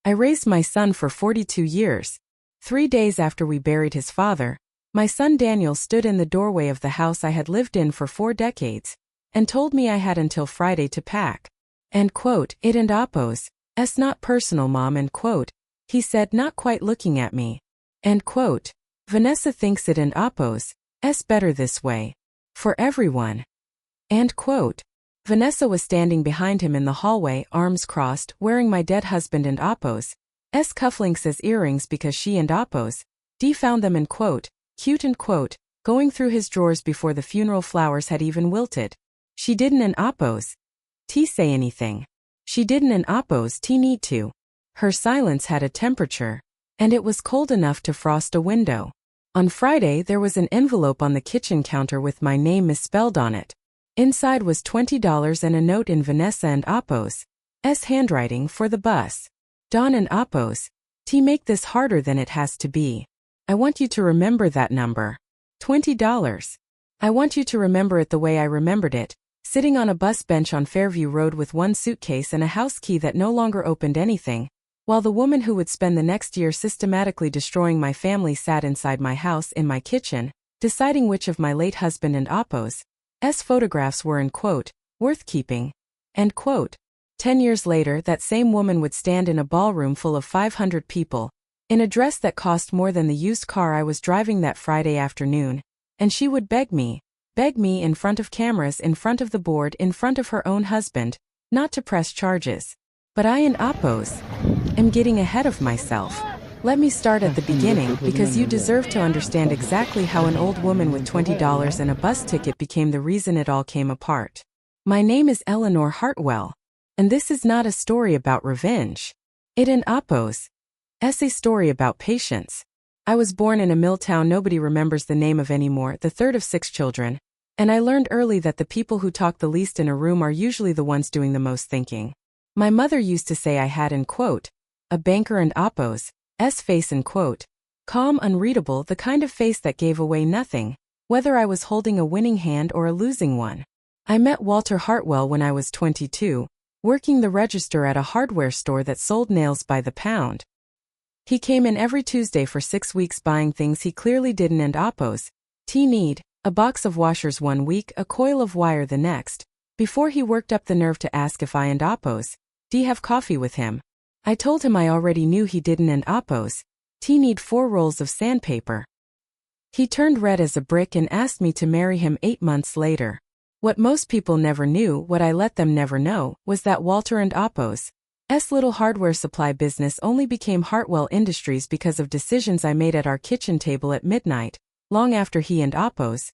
I raised my son for 42 years. 3 days after we buried his father, my son Daniel stood in the doorway of the house I had lived in for 4 decades, and told me I had until Friday to pack. End quote. It and oppose. S not personal, mom. End quote. He said, not quite looking at me. End quote. Vanessa thinks it and oppose. S better this way. For everyone. End quote. Vanessa was standing behind him in the hallway, arms crossed, wearing my dead husband and oppose. S cufflinks as earrings because she and oppose. D found them. End quote. Cute. End quote. Going through his drawers before the funeral flowers had even wilted. She didn't and oppose. T say anything. She didn't and oppose. T need to. Her silence had a temperature, and it was cold enough to frost a window. On Friday there was an envelope on the kitchen counter with my name misspelled on it. Inside was $20 and a note in Vanessa and Oppo's handwriting for the bus. Dawn and Oppo's. T make this harder than it has to be. I want you to remember that number. $20. I want you to remember it the way I remembered it, sitting on a bus bench on Fairview Road with one suitcase and a house key that no longer opened anything, while the woman who would spend the next year systematically destroying my family sat inside my house in my kitchen, deciding which of my late husband and Oppo's photographs were, end quote, worth keeping. End quote. 10 years later, that same woman would stand in a ballroom full of 500 people, in a dress that cost more than the used car I was driving that Friday afternoon, and she would beg me in front of cameras, in front of the board, in front of her own husband, not to press charges. But I and Oppos am getting ahead of myself. Let me start at the beginning, because you deserve to understand exactly how an old woman with $20 and a bus ticket became the reason it all came apart. My name is Eleanor Hartwell, and this is not a story about revenge. It and Oppos. A story about patience. I was born in a mill town nobody remembers the name of anymore, the third of 6 children, and I learned early that the people who talk the least in a room are usually the ones doing the most thinking. My mother used to say I had, end quote, a banker and Oppos' face, end quote, calm, unreadable, the kind of face that gave away nothing, whether I was holding a winning hand or a losing one. I met Walter Hartwell when I was 22, working the register at a hardware store that sold nails by the pound. He came in every Tuesday for 6 weeks buying things he clearly didn't and Oppos' need, a box of washers one week, a coil of wire the next, before he worked up the nerve to ask if I and Oppos' have coffee with him. I told him I already knew he didn't and Oppos' need 4 rolls of sandpaper. He turned red as a brick and asked me to marry him 8 months later. What most people never knew, what I let them never know, was that Walter and Oppos' little hardware supply business only became Hartwell Industries because of decisions I made at our kitchen table at midnight, long after he and Oppos'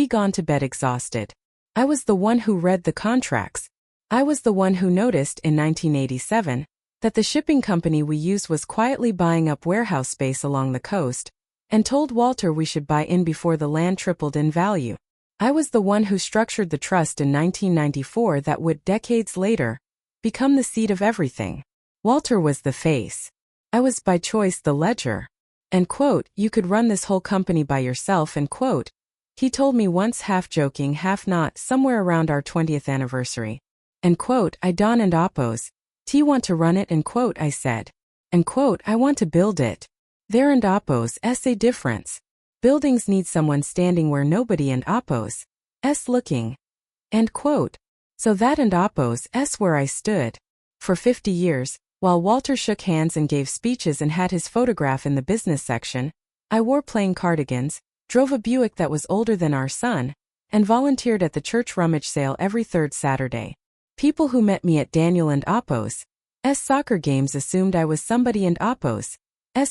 gone to bed exhausted. I was the one who read the contracts. I was the one who noticed, in 1987, that the shipping company we used was quietly buying up warehouse space along the coast, and told Walter we should buy in before the land tripled in value. I was the one who structured the trust in 1994 that would, decades later, become the seed of everything. Walter was the face. I was by choice the ledger. End quote, you could run this whole company by yourself, end quote. He told me once, half joking, half not, somewhere around our 20th anniversary. End quote, I Don and Oppos' want to run it, end quote, I said. End quote, I want to build it. There and Oppos' a difference. Buildings need someone standing where nobody and Oppos' looking. End quote. So that and Oppos' where I stood. For 50 years, while Walter shook hands and gave speeches and had his photograph in the business section, I wore plain cardigans, drove a Buick that was older than our son, and volunteered at the church rummage sale every 3rd Saturday. People who met me at Daniel and Oppos' soccer games assumed I was somebody and Oppos'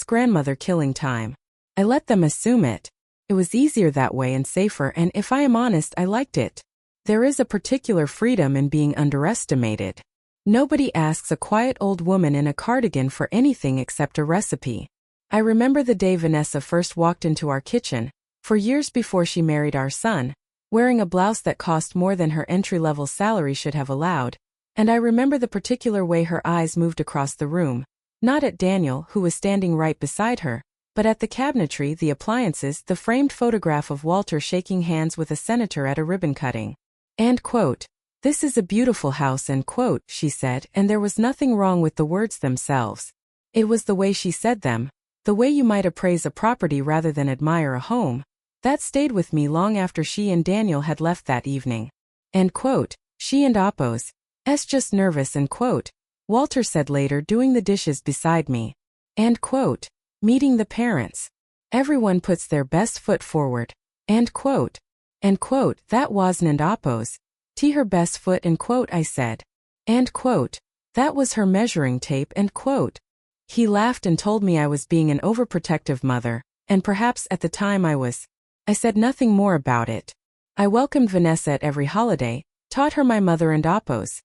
grandmother killing time. I let them assume it. It was easier that way and safer, and if I am honest, I liked it. There is a particular freedom in being underestimated. Nobody asks a quiet old woman in a cardigan for anything except a recipe. I remember the day Vanessa first walked into our kitchen, for years before she married our son, wearing a blouse that cost more than her entry-level salary should have allowed, and I remember the particular way her eyes moved across the room, not at Daniel, who was standing right beside her, but at the cabinetry, the appliances, the framed photograph of Walter shaking hands with a senator at a ribbon cutting. End quote. This is a beautiful house, end quote, she said, and there was nothing wrong with the words themselves. It was the way she said them, the way you might appraise a property rather than admire a home, that stayed with me long after she and Daniel had left that evening. End quote. She and Oppos. S just nervous, end quote. Walter said later, doing the dishes beside me. End quote. Meeting the parents. Everyone puts their best foot forward. End quote. End quote. That wasn't and Oppos. T her best foot, end quote, I said. End quote. That was her measuring tape, end quote. He laughed and told me I was being an overprotective mother, and perhaps at the time I was. I said nothing more about it. I welcomed Vanessa at every holiday, taught her my mother and Oppos'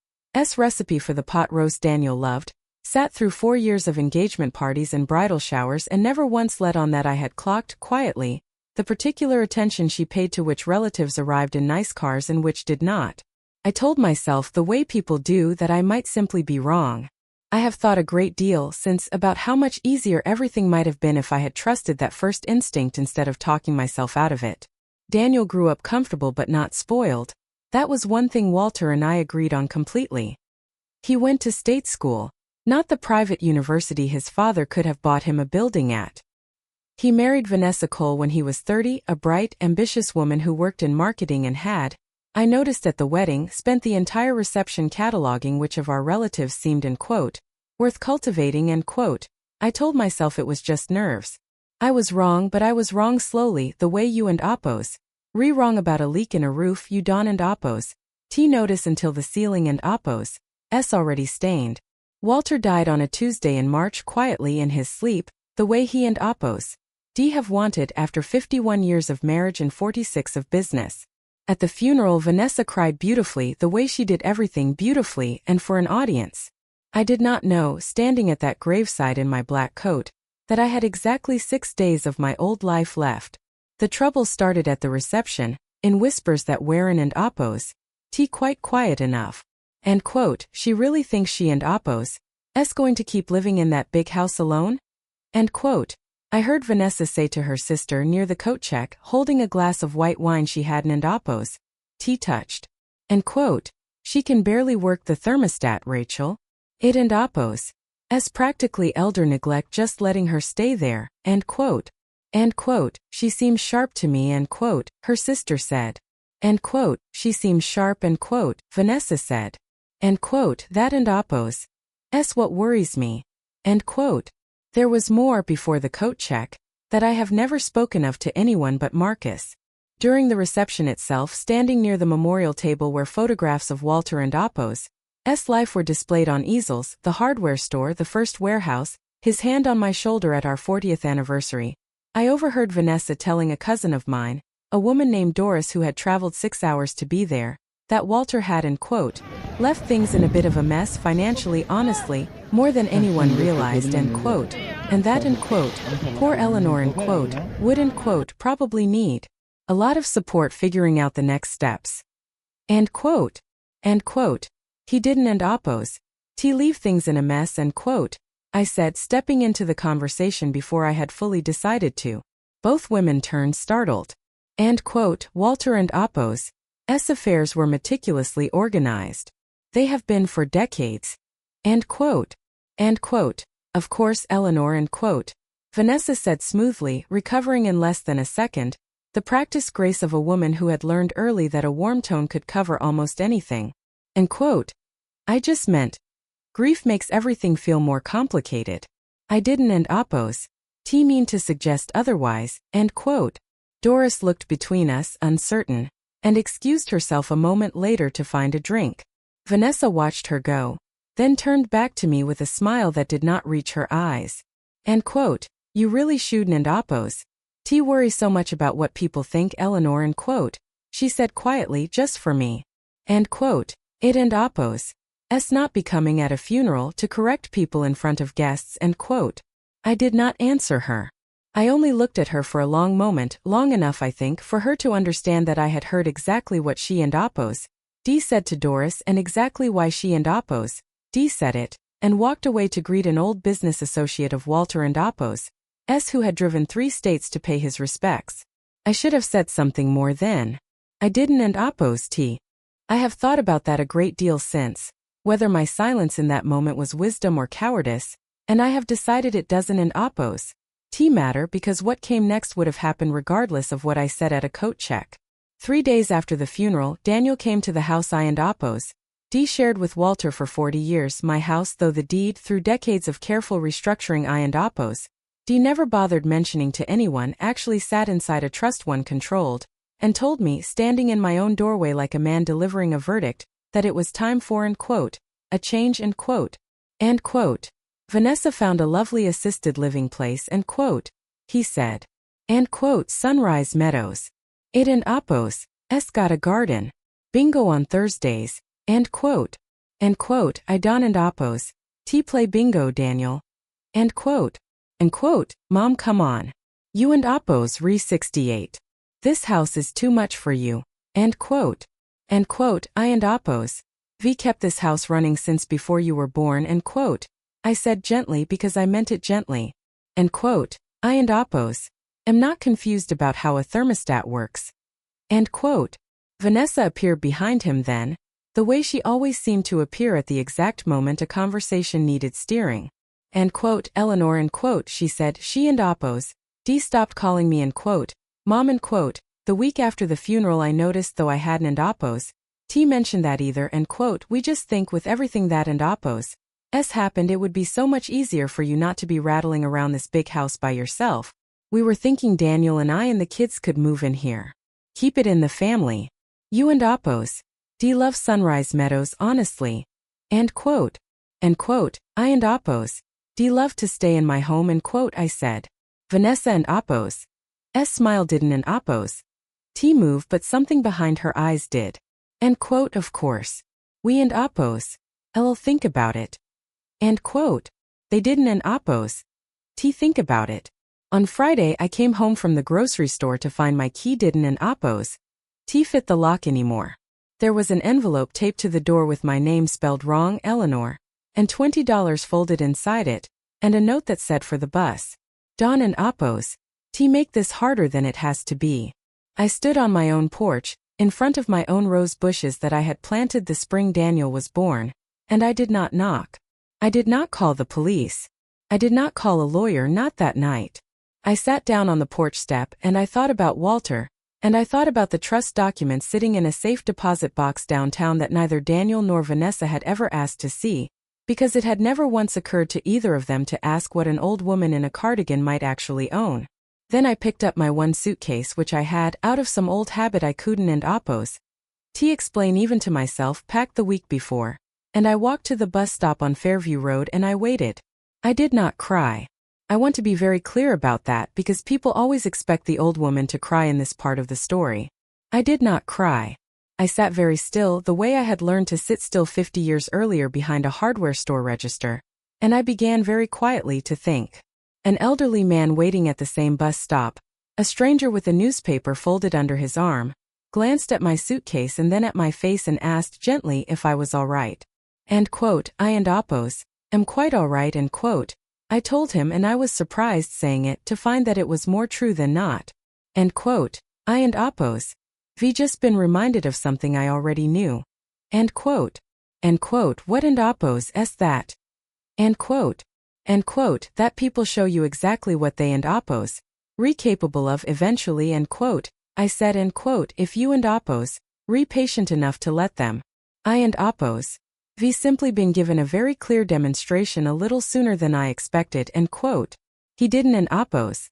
recipe for the pot roast Daniel loved, sat through 4 years of engagement parties and bridal showers, and never once let on that I had clocked, quietly, the particular attention she paid to which relatives arrived in nice cars and which did not. I told myself, the way people do, that I might simply be wrong. I have thought a great deal since about how much easier everything might have been if I had trusted that first instinct instead of talking myself out of it. Daniel grew up comfortable but not spoiled. That was one thing Walter and I agreed on completely. He went to state school, not the private university his father could have bought him a building at. He married Vanessa Cole when he was 30, a bright, ambitious woman who worked in marketing and had, I noticed at the wedding, spent the entire reception cataloging which of our relatives seemed, end quote, worth cultivating, end quote. I told myself it was just nerves. I was wrong, but I was wrong slowly, the way you and Oppos. Wrong about a leak in a roof you Don and Oppos. T notice until the ceiling and Oppos. Already stained. Walter died on a Tuesday in March quietly in his sleep, the way he and Oppos. D have wanted after 51 years of marriage and 46 of business. At the funeral Vanessa cried beautifully, the way she did everything beautifully, and for an audience. I did not know, standing at that graveside in my black coat, that I had exactly 6 days of my old life left. The trouble started at the reception, in whispers that Warren and Oppos. T quite quiet enough. End quote. She really thinks she and Oppos' going to keep living in that big house alone? End quote. I heard Vanessa say to her sister near the coat check, holding a glass of white wine she had and Oppos. T touched. End quote. She can barely work the thermostat, Rachel. It and Oppos' practically elder neglect just letting her stay there, end quote. End quote. She seems sharp to me, end quote, her sister said. End quote. She seems sharp, end quote, Vanessa said. End quote. That and Oppos' what worries me. End quote. There was more before the coat check, that I have never spoken of to anyone but Marcus. During the reception itself, standing near the memorial table where photographs of Walter and Oppos' life were displayed on easels, the hardware store, the first warehouse, his hand on my shoulder at our 40th anniversary, I overheard Vanessa telling a cousin of mine, a woman named Doris who had traveled 6 hours to be there, that Walter had, end quote, left things in a bit of a mess financially, honestly, more than anyone realized, end quote, and that, end quote, poor Eleanor, end quote, would, end quote, probably need a lot of support figuring out the next steps. End quote. End quote. He didn't, and Oppos' leave things in a mess, end quote, I said, stepping into the conversation before I had fully decided to. Both women turned startled. End quote. Walter and Oppos' affairs were meticulously organized. They have been for decades. End quote. End quote. Of course, Eleanor, end quote. Vanessa said smoothly, recovering in less than a second, the practiced grace of a woman who had learned early that a warm tone could cover almost anything. End quote. I just meant, grief makes everything feel more complicated. I didn't, and Oppos' mean to suggest otherwise, end quote. Doris looked between us, uncertain, and excused herself a moment later to find a drink. Vanessa watched her go, then turned back to me with a smile that did not reach her eyes. End quote. You really shouldn't, and Oppos' worry so much about what people think, Eleanor, end quote. She said quietly, just for me. End quote. It and Oppos' not becoming at a funeral to correct people in front of guests, end quote. I did not answer her. I only looked at her for a long moment, long enough, I think, for her to understand that I had heard exactly what she and Oppos' said to Doris and exactly why she and Oppos' said it, and walked away to greet an old business associate of Walter and Oppos' who had driven 3 states to pay his respects. I should have said something more then. I didn't, and Oppos' I have thought about that a great deal since, whether my silence in that moment was wisdom or cowardice, And I have decided it doesn't and oppose. T matter because what came next would have happened regardless of what I said at a coat check. 3 days after the funeral, Daniel came to the house I and oppose. D shared with Walter for 40 years, my house, though the deed, through decades of careful restructuring I and oppose. D never bothered mentioning to anyone, actually sat inside a trust one controlled, and told me, standing in my own doorway like a man delivering a verdict, that it was time for and quote, a change and quote. And quote. Vanessa found a lovely assisted living place and quote, he said. And quote, Sunrise Meadows. It and oppose, S got a garden. Bingo on Thursdays, and quote. And quote, I don and oppose, T play bingo Daniel. And quote. And quote, Mom come on. You and oppose re 68. This house is too much for you. And quote. And quote, I and oppose. V kept this house running since before you were born and quote. I said gently because I meant it gently. And quote, I and oppose. Am not confused about how a thermostat works. And quote. Vanessa appeared behind him then, the way she always seemed to appear at the exact moment a conversation needed steering. And quote, Eleanor and quote, she said, she and oppose. D stopped calling me and quote, Mom and quote, the week after the funeral I noticed though I hadn't and oppose. T mentioned that either and quote, we just think with everything that and oppose. S happened it would be so much easier for you not to be rattling around this big house by yourself. We were thinking Daniel and I and the kids could move in here. Keep it in the family. You and oppose. D loves Sunrise Meadows honestly. And quote. And quote, I and oppose. D love to stay in my home and quote I said. Vanessa and oppose. S smile didn't and oppose. T move but something behind her eyes did. And quote of course. We and oppose. I'll think about it. And quote. They didn't and oppose. T think about it. On Friday I came home from the grocery store to find my key didn't and oppose. T fit the lock anymore. There was an envelope taped to the door with my name spelled wrong, Eleanor, and $20 folded inside it, and a note that said for the bus. Don and oppose. T make this harder than it has to be. I stood on my own porch, in front of my own rose bushes that I had planted the spring Daniel was born, and I did not knock. I did not call the police. I did not call a lawyer, not that night. I sat down on the porch step and I thought about Walter, and I thought about the trust documents sitting in a safe deposit box downtown that neither Daniel nor Vanessa had ever asked to see, because it had never once occurred to either of them to ask what an old woman in a cardigan might actually own. Then I picked up my one suitcase which I had, out of some old habit I couldn't and oppose. T explain even to myself, packed the week before, and I walked to the bus stop on Fairview Road and I waited. I did not cry. I want to be very clear about that because people always expect the old woman to cry in this part of the story. I did not cry. I sat very still, the way I had learned to sit still 50 years earlier behind a hardware store register, and I began very quietly to think. An elderly man waiting at the same bus stop, a stranger with a newspaper folded under his arm, glanced at my suitcase and then at my face and asked gently if I was all right. And quote, I and oppose, am quite all right and quote, I told him and I was surprised saying it to find that it was more true than not. And quote, I and oppose. V just been reminded of something I already knew. And quote. And quote, what and oppose s that? And quote. And quote, that people show you exactly what they and oppose, re-capable of eventually and quote, I said and quote, if you and oppose, re-patient enough to let them. I and oppose. V simply been given a very clear demonstration a little sooner than I expected and quote, he didn't and oppose.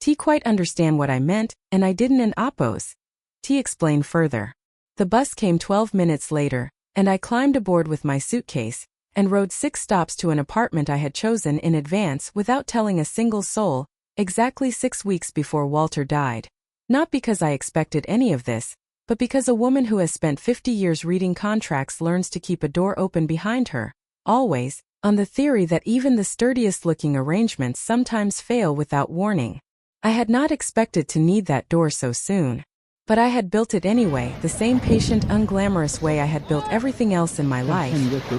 T quite understand what I meant, and I didn't and oppose. T explained further. The bus came 12 minutes later, and I climbed aboard with my suitcase, and rode 6 stops to an apartment I had chosen in advance without telling a single soul, exactly 6 weeks before Walter died. Not because I expected any of this, but because a woman who has spent 50 years reading contracts learns to keep a door open behind her, always, on the theory that even the sturdiest-looking arrangements sometimes fail without warning. I had not expected to need that door so soon. But I had built it anyway, the same patient, unglamorous way I had built everything else in my life,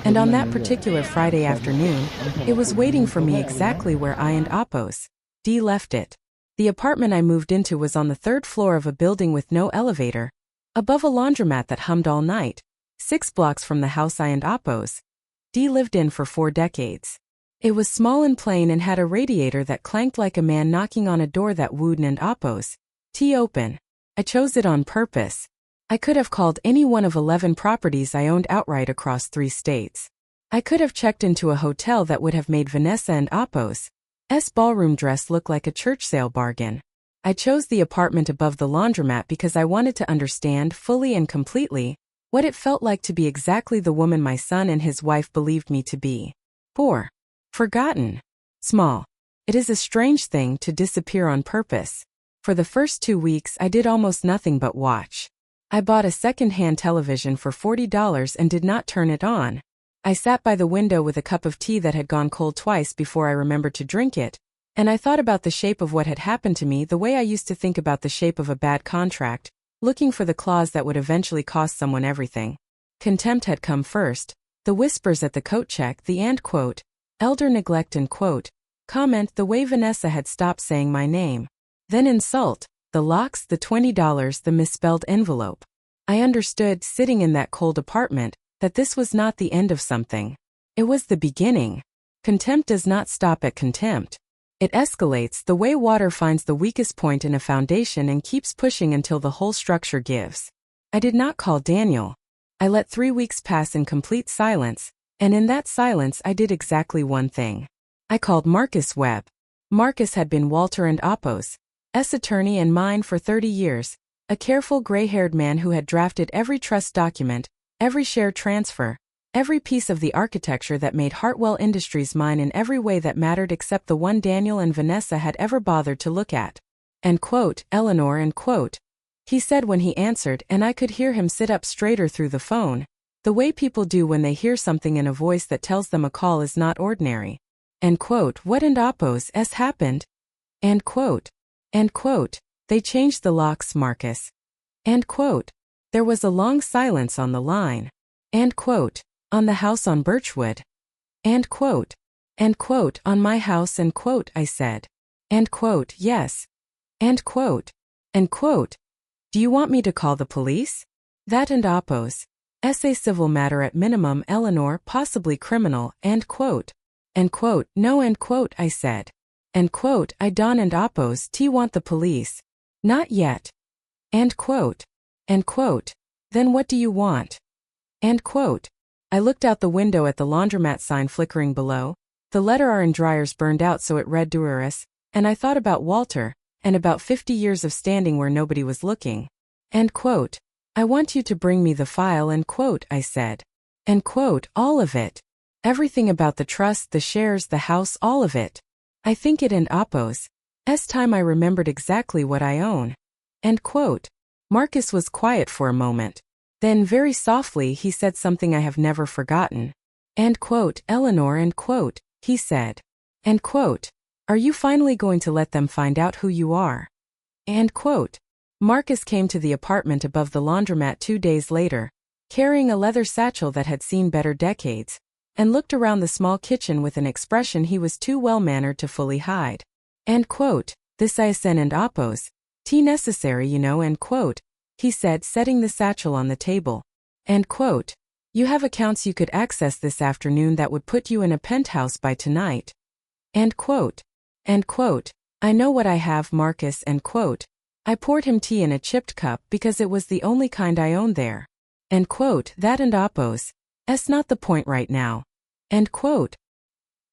and on that particular Friday afternoon, it was waiting for me exactly where I and oppose. D left it. The apartment I moved into was on the 3rd floor of a building with no elevator, above a laundromat that hummed all night, 6 blocks from the house I and oppose. D lived in for 4 decades. It was small and plain and had a radiator that clanked like a man knocking on a door that wooed and oppose. T open. I chose it on purpose. I could have called any one of 11 properties I owned outright across 3 states. I could have checked into a hotel that would have made Vanessa and Appo's ballroom dress look like a church sale bargain. I chose the apartment above the laundromat because I wanted to understand fully and completely what it felt like to be exactly the woman my son and his wife believed me to be. 4. Forgotten. Small. It is a strange thing to disappear on purpose. For the first 2 weeks I did almost nothing but watch. I bought a second-hand television for $40 and did not turn it on. I sat by the window with a cup of tea that had gone cold twice before I remembered to drink it, and I thought about the shape of what had happened to me the way I used to think about the shape of a bad contract, looking for the clause that would eventually cost someone everything. Contempt had come first, the whispers at the coat check, the and quote, elder neglect and quote, comment the way Vanessa had stopped saying my name. Then insult, the locks, the $20, the misspelled envelope. I understood, sitting in that cold apartment, that this was not the end of something. It was the beginning. Contempt does not stop at contempt. It escalates the way water finds the weakest point in a foundation and keeps pushing until the whole structure gives. I did not call Daniel. I let 3 weeks pass in complete silence, and in that silence I did exactly one thing. I called Marcus Webb. Marcus had been Walter and Appo's attorney and mine for 30 years, a careful gray-haired man who had drafted every trust document, every share transfer, every piece of the architecture that made Hartwell Industries mine in every way that mattered except the one Daniel and Vanessa had ever bothered to look at. And quote, Eleanor and quote, he said when he answered, and I could hear him sit up straighter through the phone, the way people do when they hear something in a voice that tells them a call is not ordinary. And quote, what and Appo's happened? And quote, they changed the locks, Marcus. And quote, there was a long silence on the line. And quote, on the house on Birchwood. And quote, on my house and quote, I said. And quote, yes. And quote, do you want me to call the police? That and Appo's a civil matter at minimum, Eleanor, possibly criminal, and quote, no, and quote, I said. And quote, I Don and Appo's want the police. Not yet. And quote, then what do you want? And quote, I looked out the window at the laundromat sign flickering below, the letter R in dryers burned out so it read Dueris, and I thought about Walter, and about 50 years of standing where nobody was looking. And quote, I want you to bring me the file and quote, I said. And quote, all of it. Everything about the trust, the shares, the house, all of it. I think it and Appo's time I remembered exactly what I own. And quote, Marcus was quiet for a moment. Then very softly he said something I have never forgotten. And quote, Eleanor and quote, he said. And quote, are you finally going to let them find out who you are? And quote, Marcus came to the apartment above the laundromat 2 days later, carrying a leather satchel that had seen better decades, and looked around the small kitchen with an expression he was too well-mannered to fully hide. And quote, this ISN and Appo's necessary, you know, and quote, he said, setting the satchel on the table. And quote, you have accounts you could access this afternoon that would put you in a penthouse by tonight. And quote, I know what I have, Marcus, and quote, I poured him tea in a chipped cup because it was the only kind I owned there. And quote, that and Appo's not the point right now. And quote,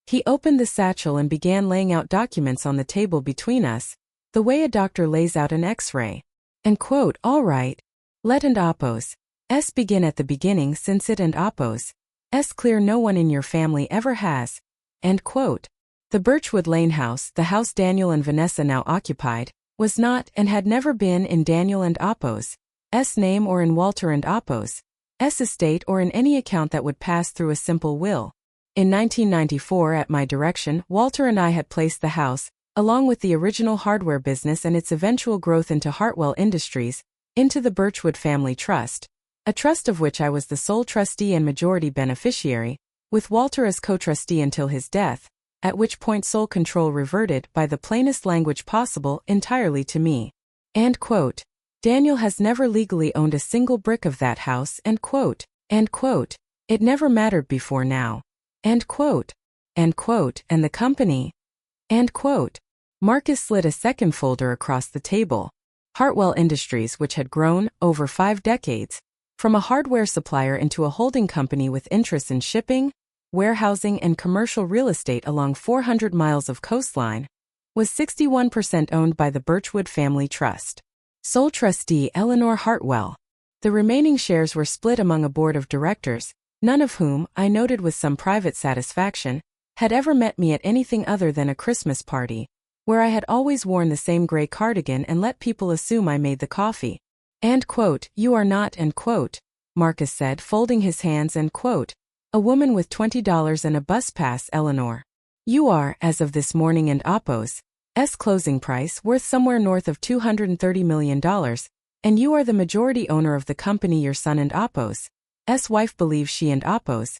he opened the satchel and began laying out documents on the table between us, the way a doctor lays out an x-ray. And quote, all right, let and Appo's begin at the beginning since it and Appo's clear no one in your family ever has. End quote. The Birchwood Lane house, the house Daniel and Vanessa now occupied, was not and had never been in Daniel and Appo's name or in Walter and Appo's estate or in any account that would pass through a simple will. In 1994, at my direction, Walter and I had placed the house, along with the original hardware business and its eventual growth into Hartwell Industries, into the Birchwood Family Trust, a trust of which I was the sole trustee and majority beneficiary, with Walter as co-trustee until his death, at which point sole control reverted, by the plainest language possible, entirely to me. And quote, Daniel has never legally owned a single brick of that house, and quote, it never mattered before now. End quote. end quote, and the company, end quote. Marcus slid a second folder across the table. Hartwell Industries, which had grown, over 5 decades, from a hardware supplier into a holding company with interests in shipping, warehousing and commercial real estate along 400 miles of coastline, was 61% owned by the Birchwood Family Trust. Sole trustee Eleanor Hartwell. The remaining shares were split among a board of directors, none of whom, I noted with some private satisfaction, had ever met me at anything other than a Christmas party, where I had always worn the same gray cardigan and let people assume I made the coffee. End quote, you are not, end quote, Marcus said, folding his hands, end quote, a woman with $20 and a bus pass, Eleanor. You are, as of this morning and Oppo's closing price, worth somewhere north of $230 million, and you are the majority owner of the company your son and Oppo's wife believes she and Oppo's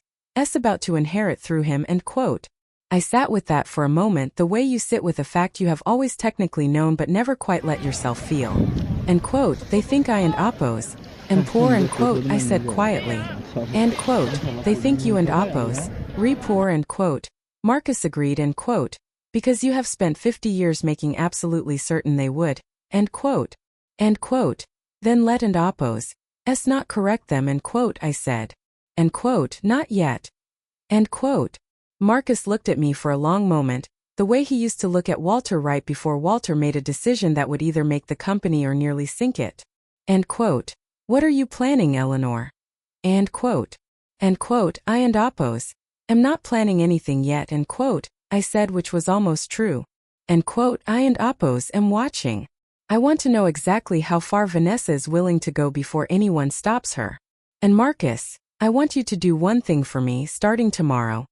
about to inherit through him, end quote. I sat with that for a moment, the way you sit with a fact you have always technically known but never quite let yourself feel. End quote, they think I and Oppo's am poor, end quote, I said quietly. End quote, they think you and Oppo's poor, end quote. Marcus agreed, end quote, because you have spent 50 years making absolutely certain they would, end quote. End quote, then let and Oppo's not correct them, end quote, I said. End quote, not yet. End quote. Marcus looked at me for a long moment, the way he used to look at Walter right before Walter made a decision that would either make the company or nearly sink it. End quote. What are you planning, Eleanor? End quote. End quote, I and Oppo's am not planning anything yet, end quote, I said, which was almost true. End quote, I and Oppo's am watching. I want to know exactly how far Vanessa is willing to go before anyone stops her. And Marcus, I want you to do one thing for me starting tomorrow.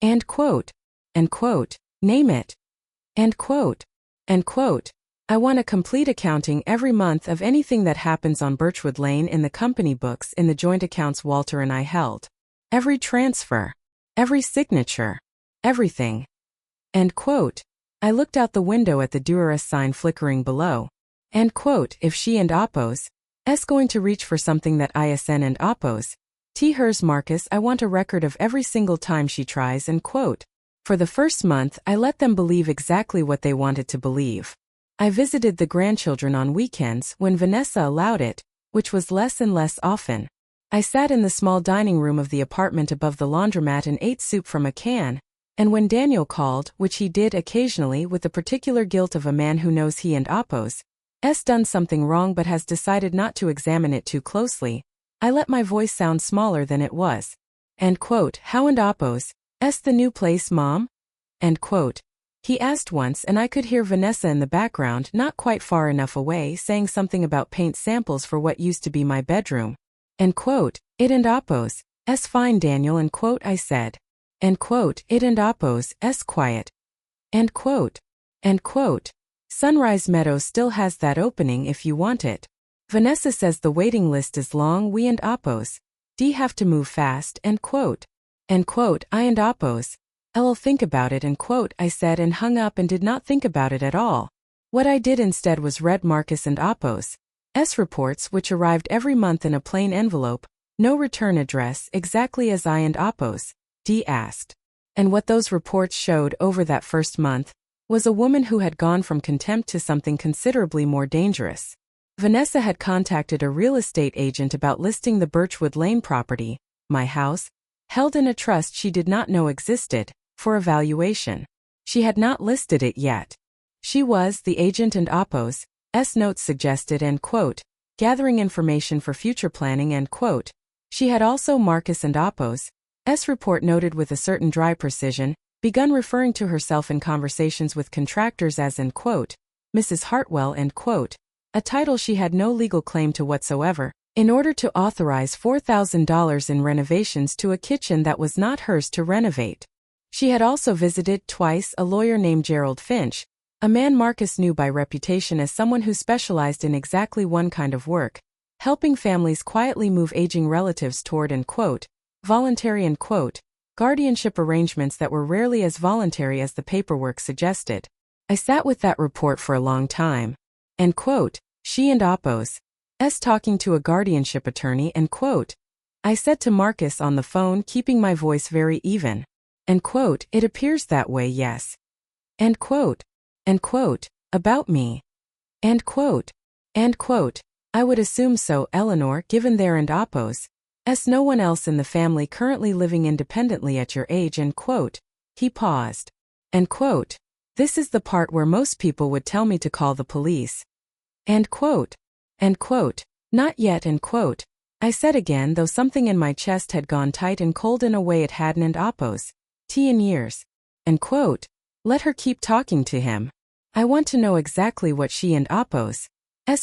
End quote. End quote. Name it. End quote. End quote. I want a complete accounting every month of anything that happens on Birchwood Lane in the company books in the joint accounts Walter and I held. Every transfer. Every signature. Everything. End quote. I looked out the window at the Duras sign flickering below. End quote, if she and Oppo's going to reach for something that ISN and Oppo's hers, Marcus, I want a record of every single time she tries, end quote. For the first month, I let them believe exactly what they wanted to believe. I visited the grandchildren on weekends when Vanessa allowed it, which was less and less often. I sat in the small dining room of the apartment above the laundromat and ate soup from a can, and when Daniel called, which he did occasionally with the particular guilt of a man who knows he and Oppo's done something wrong but has decided not to examine it too closely, I let my voice sound smaller than it was. End quote, how and Oppo's the new place, Mom? End quote. He asked once, and I could hear Vanessa in the background, not quite far enough away, saying something about paint samples for what used to be my bedroom. End quote, it and Oppo's fine, Daniel, end quote, I said. End quote, it and Oppo's quiet. End quote. End quote. Sunrise Meadows still has that opening if you want it. Vanessa says the waiting list is long, we and Oppo's have to move fast, end quote. End quote, I and Oppo's I'll think about it, end quote, I said, and hung up and did not think about it at all. What I did instead was read Marcus and Oppo's reports, which arrived every month in a plain envelope, no return address, exactly as I and Oppo's asked. And what those reports showed over that first month was a woman who had gone from contempt to something considerably more dangerous. Vanessa had contacted a real estate agent about listing the Birchwood Lane property, my house, held in a trust she did not know existed, for evaluation. She had not listed it yet. She was, the agent and Oppo's notes suggested, end quote, gathering information for future planning, end quote. She had also, Marcus and Oppo's report noted with a certain dry precision, begun referring to herself in conversations with contractors as, end quote, Mrs. Hartwell, end quote, a title she had no legal claim to whatsoever, in order to authorize $4,000 in renovations to a kitchen that was not hers to renovate. She had also visited twice a lawyer named Gerald Finch, a man Marcus knew by reputation as someone who specialized in exactly one kind of work, helping families quietly move aging relatives toward, end quote, voluntary, end quote, guardianship arrangements that were rarely as voluntary as the paperwork suggested. I sat with that report for a long time. End quote, she and Oppo's talking to a guardianship attorney, end quote. I said to Marcus on the phone, keeping my voice very even. End quote, it appears that way, yes. End quote. End quote, about me. End quote. End quote, I would assume so, Eleanor, given there and oppose. No one else in the family currently living independently at your age, end quote. He paused. End quote. This is the part where most people would tell me to call the police. End quote. End quote. Not yet, end quote. I said again, though something in my chest had gone tight and cold in a way it hadn't and oppose. In years. End quote. Let her keep talking to him. I want to know exactly what she and oppose.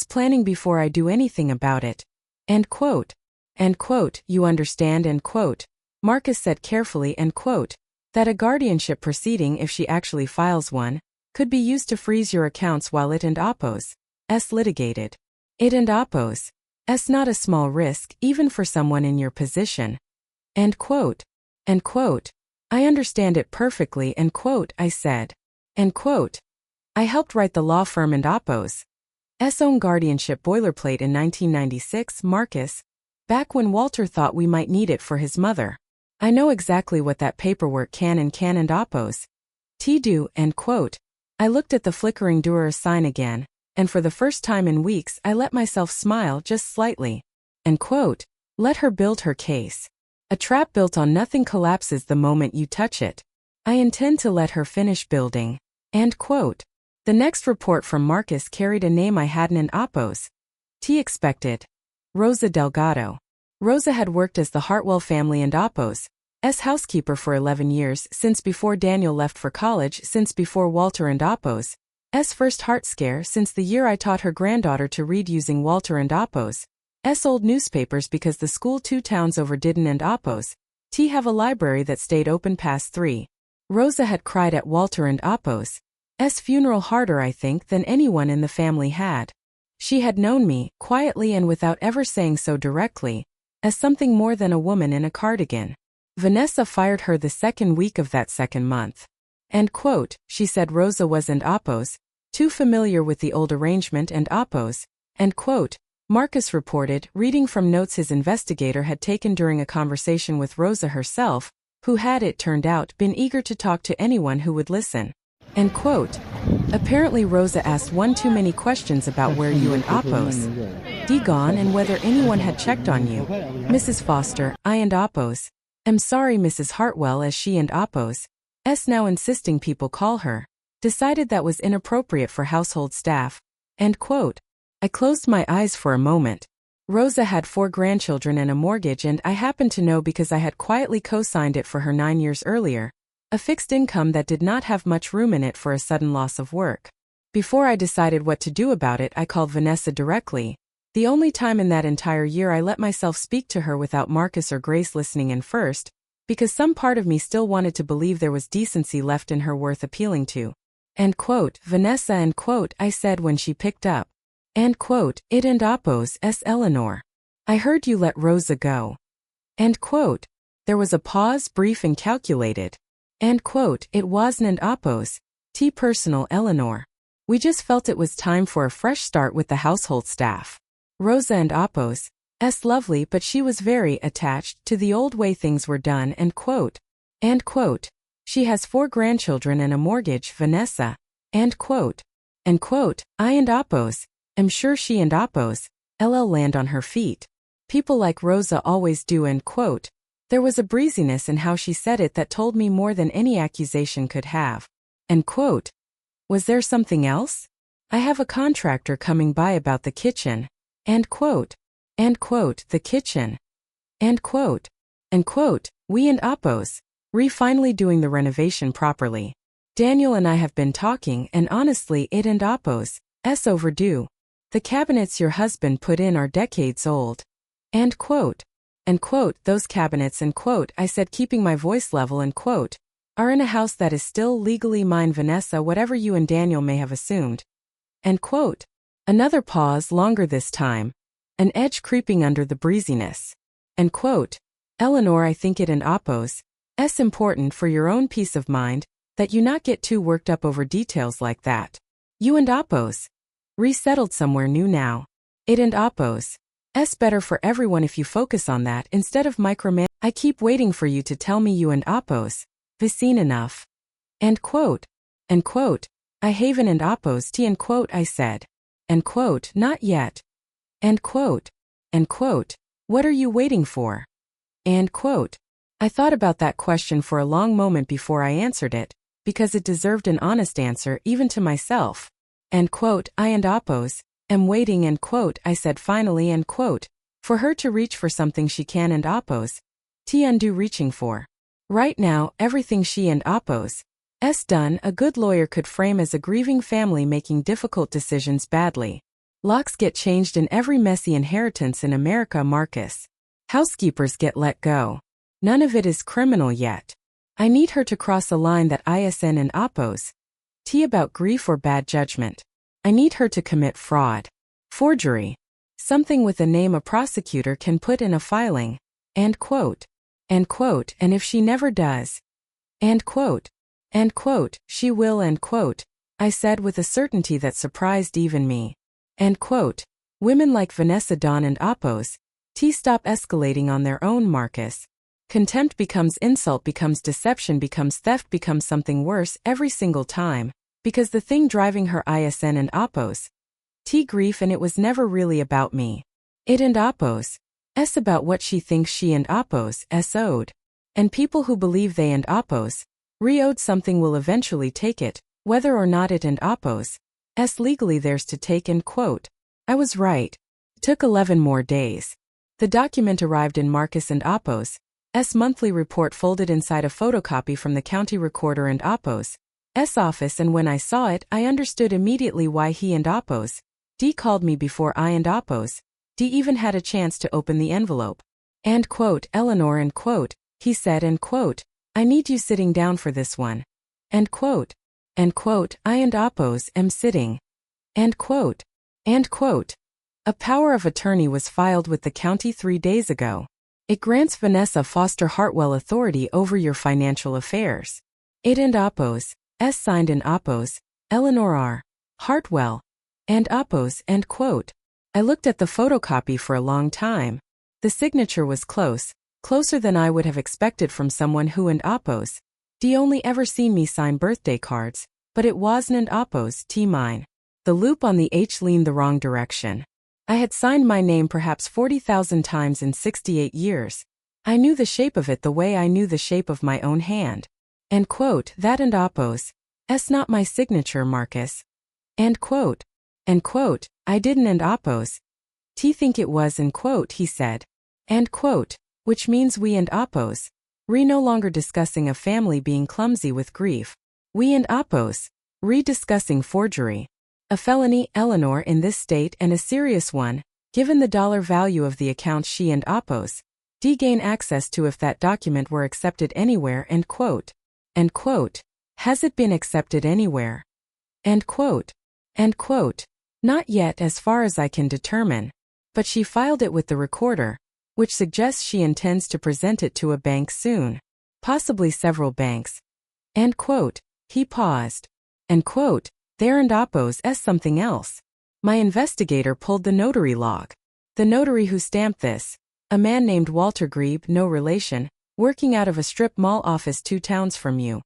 Planning before I do anything about it. End quote. End quote, you understand, end quote. Marcus said carefully, end quote, that a guardianship proceeding, if she actually files one, could be used to freeze your accounts while it and oppose. Litigated. It and oppose. Not a small risk, even for someone in your position. End quote. End quote. I understand it perfectly, end quote, I said. End quote. I helped write the law firm and oppose. Own guardianship boilerplate in 1996, Marcus. Back when Walter thought we might need it for his mother. I know exactly what that paperwork can and oppose. Do, end quote. I looked at the flickering Durer sign again, and for the first time in weeks I let myself smile just slightly. End quote. Let her build her case. A trap built on nothing collapses the moment you touch it. I intend to let her finish building. End quote. The next report from Marcus carried a name I hadn't and oppose. Expected. Rosa Delgado. Rosa had worked as the Hartwell family and oppo's housekeeper for 11 years, since before Daniel left for college, since before Walter and Oppo's first heart scare, since the year I taught her granddaughter to read using Walter and Oppo's old newspapers because the school 2 towns over didn't and Oppo's have a library that stayed open past 3. Rosa had cried at Walter and Oppo's funeral harder, I think, than anyone in the family had. She had known me, quietly and without ever saying so directly, as something more than a woman in a cardigan. Vanessa fired her the second week of that second month. End quote, she said Rosa was and Oppo's too familiar with the old arrangement and Oppo's. End quote, Marcus reported, reading from notes his investigator had taken during a conversation with Rosa herself, who had, it turned out, been eager to talk to anyone who would listen. End quote. Apparently Rosa asked one too many questions about where you and Oppo's gone and whether anyone had checked on you. Mrs. Foster, I and Oppo's. Am sorry, Mrs. Hartwell, as she and Oppo's now insisting people call her, decided that was inappropriate for household staff. End quote. I closed my eyes for a moment. Rosa had 4 grandchildren and a mortgage, and I happened to know because I had quietly co-signed it for her 9 years earlier. A fixed income that did not have much room in it for a sudden loss of work. Before I decided what to do about it, I called Vanessa directly. The only time in that entire year I let myself speak to her without Marcus or Grace listening in first, because some part of me still wanted to believe there was decency left in her worth appealing to. End quote, Vanessa, end quote, I said when she picked up. End quote, it and Oppo's Eleanor. I heard you let Rosa go. End quote. There was a pause, brief and calculated. End quote, it wasn't and Oppo's personal, Eleanor. We just felt it was time for a fresh start with the household staff. Rosa and Oppo's lovely, but she was very attached to the old way things were done, end quote. End quote. She has 4 grandchildren and a mortgage, Vanessa. End quote. End quote, I and Oppo's. Am sure she and Oppo's land on her feet. People like Rosa always do, end quote. There was a breeziness in how she said it that told me more than any accusation could have. End quote. Was there something else? I have a contractor coming by about the kitchen. End quote. End quote, the kitchen. End quote. End quote, we and Oppo's finally doing the renovation properly. Daniel and I have been talking, and honestly it and Oppo's overdue. The cabinets your husband put in are decades old. End quote. End quote, those cabinets, end quote, I said, keeping my voice level, end quote, are in a house that is still legally mine, Vanessa, whatever you and Daniel may have assumed. End quote. Another pause, longer this time. An edge creeping under the breeziness. End quote. Eleanor, I think it and Oppo's important for your own peace of mind, that you not get too worked up over details like that. You and Oppo's resettled somewhere new now. It and Oppo's better for everyone if you focus on that instead of microman. I keep waiting for you to tell me you and Oppo's Vicine enough. End quote. End quote. I haven and oppose t end quote I said. End quote. Not yet. End quote. End quote. What are you waiting for? End quote. I thought about that question for a long moment before I answered it, because it deserved an honest answer even to myself. End quote. I and oppose, am waiting end quote I said finally end quote, for her to reach for something she can and oppose. T undo reaching for. Right now, everything she and oppose S done a good lawyer could frame as a grieving family making difficult decisions badly. Locks get changed in every messy inheritance in America, Marcus. Housekeepers get let go. None of it is criminal yet. I need her to cross a line that ISN and oppose. T about grief or bad judgment. I need her to commit fraud. Forgery. Something with a name a prosecutor can put in a filing. End quote. End quote. And if she never does. End quote. End quote. She will end quote. I said with a certainty that surprised even me. End quote. Women like Vanessa Dawn and oppose. T stop escalating on their own, Marcus. Contempt becomes insult, becomes deception, becomes theft, becomes something worse every single time, because the thing driving her ISN and oppose. T grief, and it was never really about me. It and oppose. S about what she thinks she and oppose S owed. And people who believe they and oppose re-owed something will eventually take it, whether or not it and oppose S legally theirs to take end quote. I was right. Took 11 more days. The document arrived in Marcus and oppose S monthly report folded inside a photocopy from the county recorder and oppose S office, and when I saw it I understood immediately why he and oppose D called me before I and oppose D even had a chance to open the envelope. End quote. Eleanor end quote. He said end quote. I need you sitting down for this one. End quote. End quote. I and oppose am sitting. End quote. End quote. A power of attorney was filed with the county 3 days ago. It grants Vanessa Foster Hartwell authority over your financial affairs. It and oppose, S signed and oppose, Eleanor R. Hartwell. And oppose, end quote. I looked at the photocopy for a long time. The signature was close, closer than I would have expected from someone who and oppose. D only ever seen me sign birthday cards, but it wasn't and oppose, T mine. The loop on the H leaned the wrong direction. I had signed my name perhaps 40,000 times in 68 years. I knew the shape of it the way I knew the shape of my own hand. End quote. That and oppose. S not my signature, Marcus. End quote. End quote. I didn't and oppose. T think it was end quote, he said. End quote. Which means we and oppose. Re no longer discussing a family being clumsy with grief. We and oppose. Re discussing forgery. A felony, Eleanor, in this state, and a serious one, given the dollar value of the accounts she and oppose D gain access to if that document were accepted anywhere. End quote. End quote. Has it been accepted anywhere? End quote. End quote. Not yet as far as I can determine. But she filed it with the recorder, which suggests she intends to present it to a bank soon. Possibly several banks. End quote. He paused. End quote. There and oppose S something else. My investigator pulled the notary log. The notary who stamped this, a man named Walter Grebe, no relation, working out of a strip mall office 2 towns from you,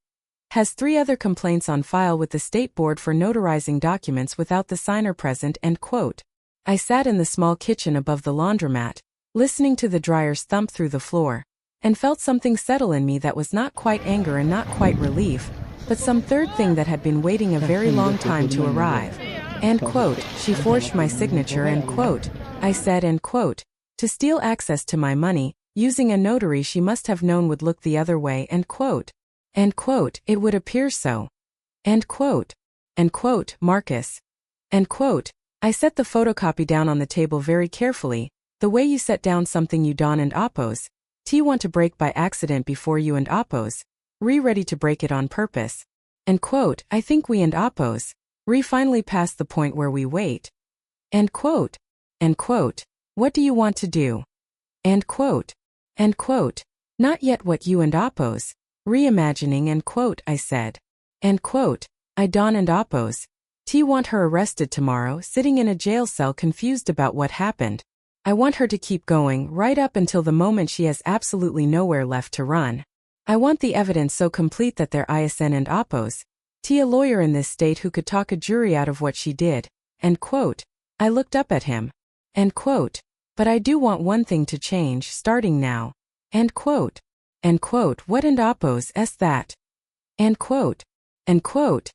has 3 other complaints on file with the state board for notarizing documents without the signer present. End quote. I sat in the small kitchen above the laundromat, listening to the dryers thump through the floor, and felt something settle in me that was not quite anger and not quite relief, but some third thing that had been waiting a very long time to arrive. End quote. She forged my signature. End quote. I said end quote. To steal access to my money, using a notary she must have known would look the other way. End quote. End quote. It would appear so. End quote. End quote. Marcus. End quote. I set the photocopy down on the table very carefully, the way you set down something you don and oppose. T want to break by accident before you and oppose. Re ready to break it on purpose. End quote. I think we and oppose. Re finally past the point where we wait. End quote. End quote. What do you want to do? End quote. End quote. Not yet what you and oppose. Reimagining. End quote. I said. End quote. I don and oppose. T want her arrested tomorrow, sitting in a jail cell confused about what happened. I want her to keep going right up until the moment she has absolutely nowhere left to run. I want the evidence so complete that they're ISN and oppos. T a lawyer in this state who could talk a jury out of what she did. End quote. I looked up at him. End quote. But I do want one thing to change starting now. End quote. End quote. What and oppos is that? End quote. End quote.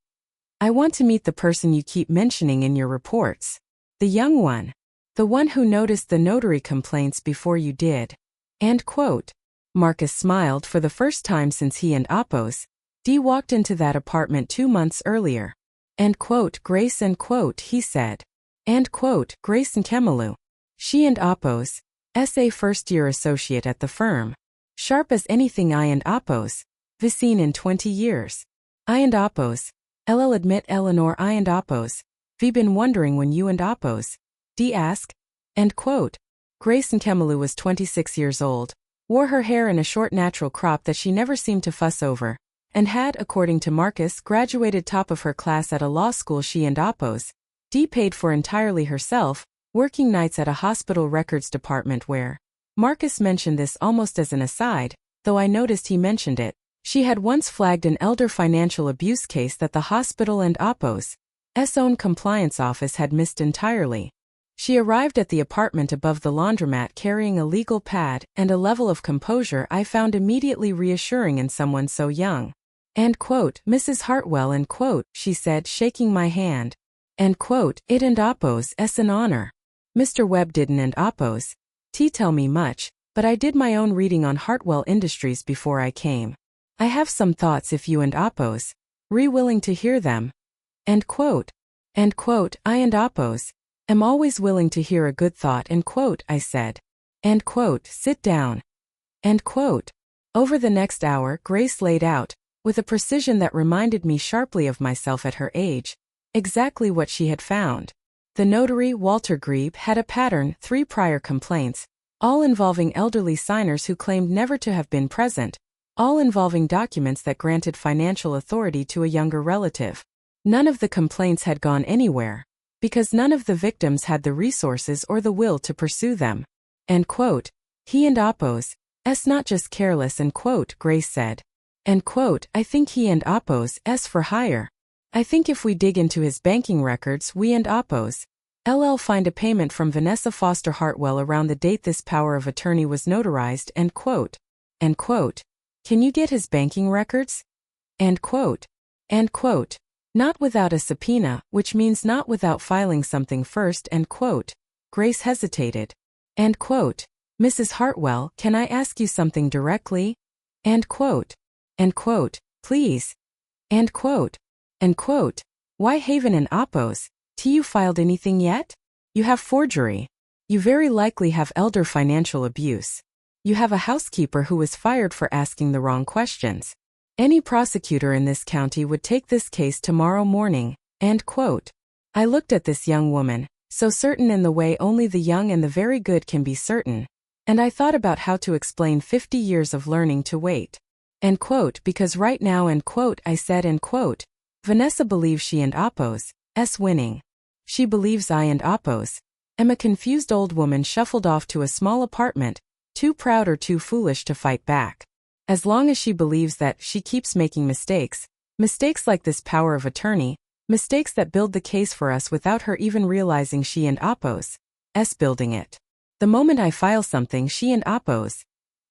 I want to meet the person you keep mentioning in your reports. The young one. The one who noticed the notary complaints before you did. End quote. Marcus smiled for the first time since he and oppos. D walked into that apartment 2 months earlier. End quote. Grace end quote, he said. End quote. Grace and Kemalu. She and oppos. A first-year associate at the firm. Sharp as anything I and oppos. Vicine in 20 years. I and oppos. LL admit Eleanor I and oppos. V been wondering when you and oppos. D ask. End quote. Grace and Kemalu was 26 years old, wore her hair in a short natural crop that she never seemed to fuss over, and had, according to Marcus, graduated top of her class at a law school she and oppos. D paid for entirely herself, working nights at a hospital records department where, Marcus mentioned this almost as an aside, though I noticed he mentioned it, she had once flagged an elder financial abuse case that the hospital and oppos' own compliance office had missed entirely. She arrived at the apartment above the laundromat carrying a legal pad and a level of composure I found immediately reassuring in someone so young. End quote. Mrs. Hartwell end quote, she said, shaking my hand. End quote. It and oppos' an honor. Mr. Webb didn't and oppos' tell me much, but I did my own reading on Hartwell Industries before I came. I have some thoughts if you and oppos' willing to hear them. End quote. End quote. I and oppos' am always willing to hear a good thought end quote, I said. End quote. Sit down. End quote. Over the next hour, Grace laid out, with a precision that reminded me sharply of myself at her age, exactly what she had found. The notary, Walter Grebe, had a pattern, 3 prior complaints, all involving elderly signers who claimed never to have been present, all involving documents that granted financial authority to a younger relative. None of the complaints had gone anywhere, because none of the victims had the resources or the will to pursue them. End quote. He and oppos' not just careless end quote, Grace said. End quote. I think he and oppos' for hire. I think if we dig into his banking records we and oppos' LL find a payment from Vanessa Foster Hartwell around the date this power of attorney was notarized end quote. End quote. Can you get his banking records? End quote. End quote. Not without a subpoena, which means not without filing something first end quote. Grace hesitated. End quote. Mrs. Hartwell, can I ask you something directly? End quote. End quote. Please. End quote. End quote. Why Haven and oppos' you filed anything yet? You have forgery. You very likely have elder financial abuse. You have a housekeeper who was fired for asking the wrong questions. Any prosecutor in this county would take this case tomorrow morning. End quote. I looked at this young woman, so certain in the way only the young and the very good can be certain, and I thought about how to explain 50 years of learning to wait. End quote. Because right now end quote, I said end quote. Vanessa believes she and oppos' winning. She believes I and oppos' am a confused old woman shuffled off to a small apartment, too proud or too foolish to fight back. As long as she believes that, she keeps making mistakes like this power of attorney, mistakes that build the case for us without her even realizing she and oppos' building it. The moment I file something she and oppos'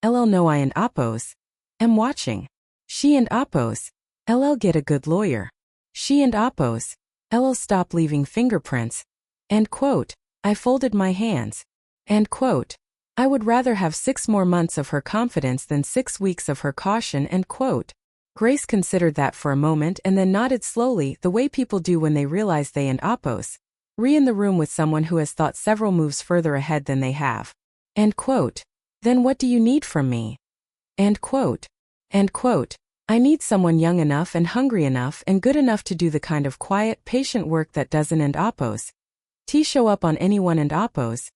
know I and oppos' am watching. She and oppos' get a good lawyer. She and oppos' stop leaving fingerprints. End quote. I folded my hands. End quote. I would rather have 6 more months of her confidence than 6 weeks of her caution. End quote. Grace considered that for a moment and then nodded slowly, the way people do when they realize they and oppos' in the room with someone who has thought several moves further ahead than they have. End quote. Then what do you need from me? End quote. End quote. I need someone young enough and hungry enough and good enough to do the kind of quiet, patient work that doesn't and oppos' show up on anyone and oppos'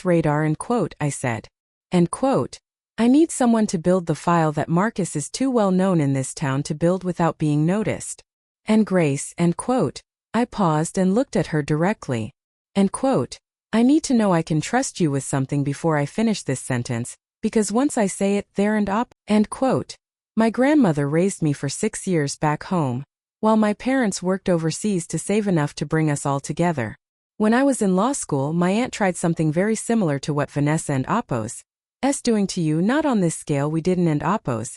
radar end quote, I said. End quote. I need someone to build the file that Marcus is too well known in this town to build without being noticed. And Grace, end quote. I paused and looked at her directly. End quote. I need to know I can trust you with something before I finish this sentence, because once I say it, there and end quote. My grandmother raised me for 6 years back home, while my parents worked overseas to save enough to bring us all together. When I was in law school, my aunt tried something very similar to what Vanessa and Apos doing to you. Not on this scale, we didn't and Apos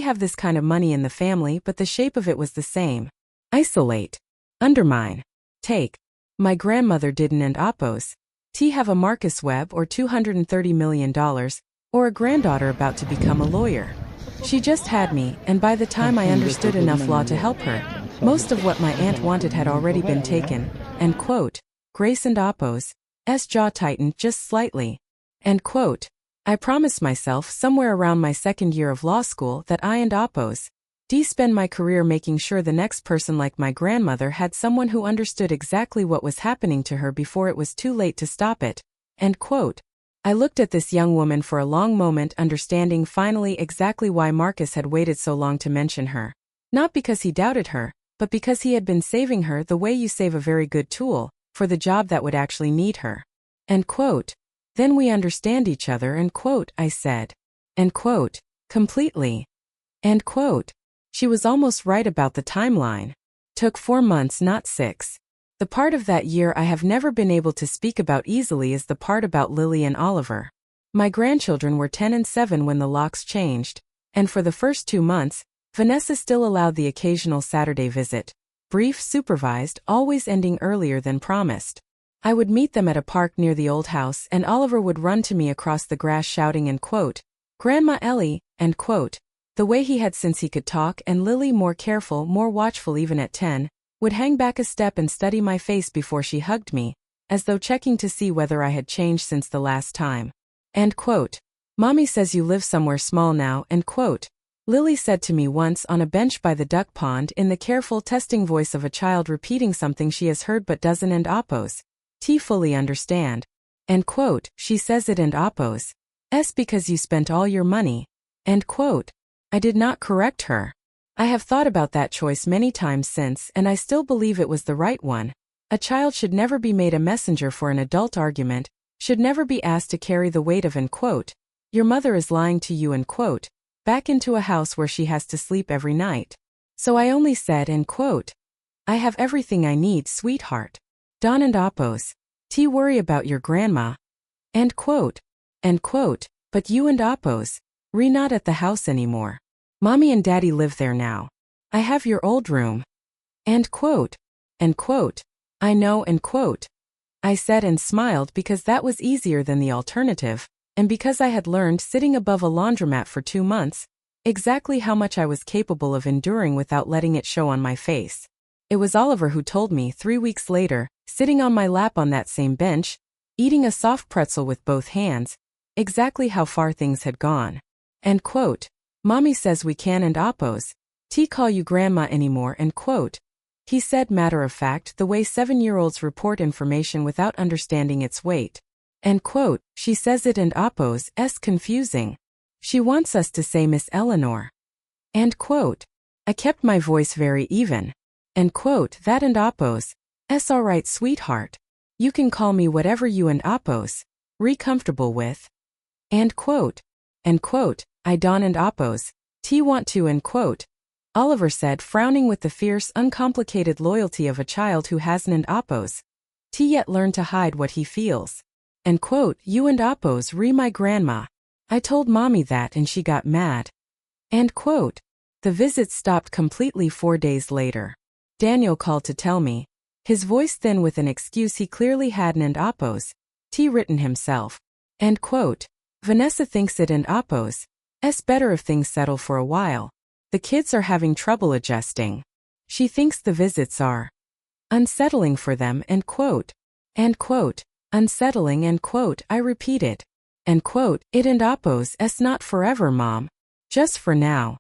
have this kind of money in the family, but the shape of it was the same. Isolate. Undermine. Take. My grandmother didn't and Apos have a Marcus Webb or $230 million, or a granddaughter about to become a lawyer. She just had me, and by the time I understood enough law to help her, most of what my aunt wanted had already been taken. End quote. Grace and Apos' jaw tightened just slightly. End quote. I promised myself somewhere around my second year of law school that I and Apos spend my career making sure the next person like my grandmother had someone who understood exactly what was happening to her before it was too late to stop it. End quote. I looked at this young woman for a long moment, understanding finally exactly why Marcus had waited so long to mention her. Not because he doubted her, but because he had been saving her the way you save a very good tool, for the job that would actually need her. End quote. Then we understand each other, end quote, I said. End quote. Completely. End quote. She was almost right about the timeline. Took 4 months, not 6. The part of that year I have never been able to speak about easily is the part about Lily and Oliver. My grandchildren were 10 and 7 when the locks changed, and for the first 2 months, Vanessa still allowed the occasional Saturday visit. Brief, supervised, always ending earlier than promised. I would meet them at a park near the old house, and Oliver would run to me across the grass shouting, end quote, "Grandma Ellie," end quote. The way he had since he could talk, and Lily, more careful, more watchful even at 10, would hang back a step and study my face before she hugged me, as though checking to see whether I had changed since the last time. End quote. "Mommy says you live somewhere small now," end quote. Lily said to me once on a bench by the duck pond in the careful, testing voice of a child repeating something she has heard but doesn't and Apos fully understand. End quote. "She says it and Apos because you spent all your money." End quote. I did not correct her. I have thought about that choice many times since, and I still believe it was the right one. A child should never be made a messenger for an adult argument, should never be asked to carry the weight of, end quote, "Your mother is lying to you," end quote, back into a house where she has to sleep every night. So I only said, end quote, "I have everything I need, sweetheart. Don and Apos worry about your grandma." End quote. End quote. "But you and Apos not at the house anymore. Mommy and Daddy live there now. I have your old room." End quote. End quote. "I know," end quote. I said and smiled because that was easier than the alternative, and because I had learned sitting above a laundromat for 2 months exactly how much I was capable of enduring without letting it show on my face. It was Oliver who told me 3 weeks later, sitting on my lap on that same bench, eating a soft pretzel with both hands, exactly how far things had gone. End quote. "Mommy says we can and Apos call you grandma anymore," end quote. He said, matter of fact, the way 7-year-olds report information without understanding its weight. End quote. "She says it and Apos confusing. She wants us to say Miss Eleanor." End quote. I kept my voice very even. End quote. "That and Apos all right, sweetheart. You can call me whatever you and Apos comfortable with." End quote. End quote. "I Don and Apos want to," end quote. Oliver said, frowning with the fierce, uncomplicated loyalty of a child who hasn't and Apos yet learned to hide what he feels. End quote. "You and Apos my grandma. I told Mommy that and she got mad." End quote. The visit stopped completely 4 days later. Daniel called to tell me, his voice thin with an excuse he clearly hadn't and Apos written himself. End quote. "Vanessa thinks it and Apos better if things settle for a while. The kids are having trouble adjusting. She thinks the visits are unsettling for them," end quote. End quote. "Unsettling," end quote. I repeated. End quote. "It and Apos not forever, Mom. Just for now."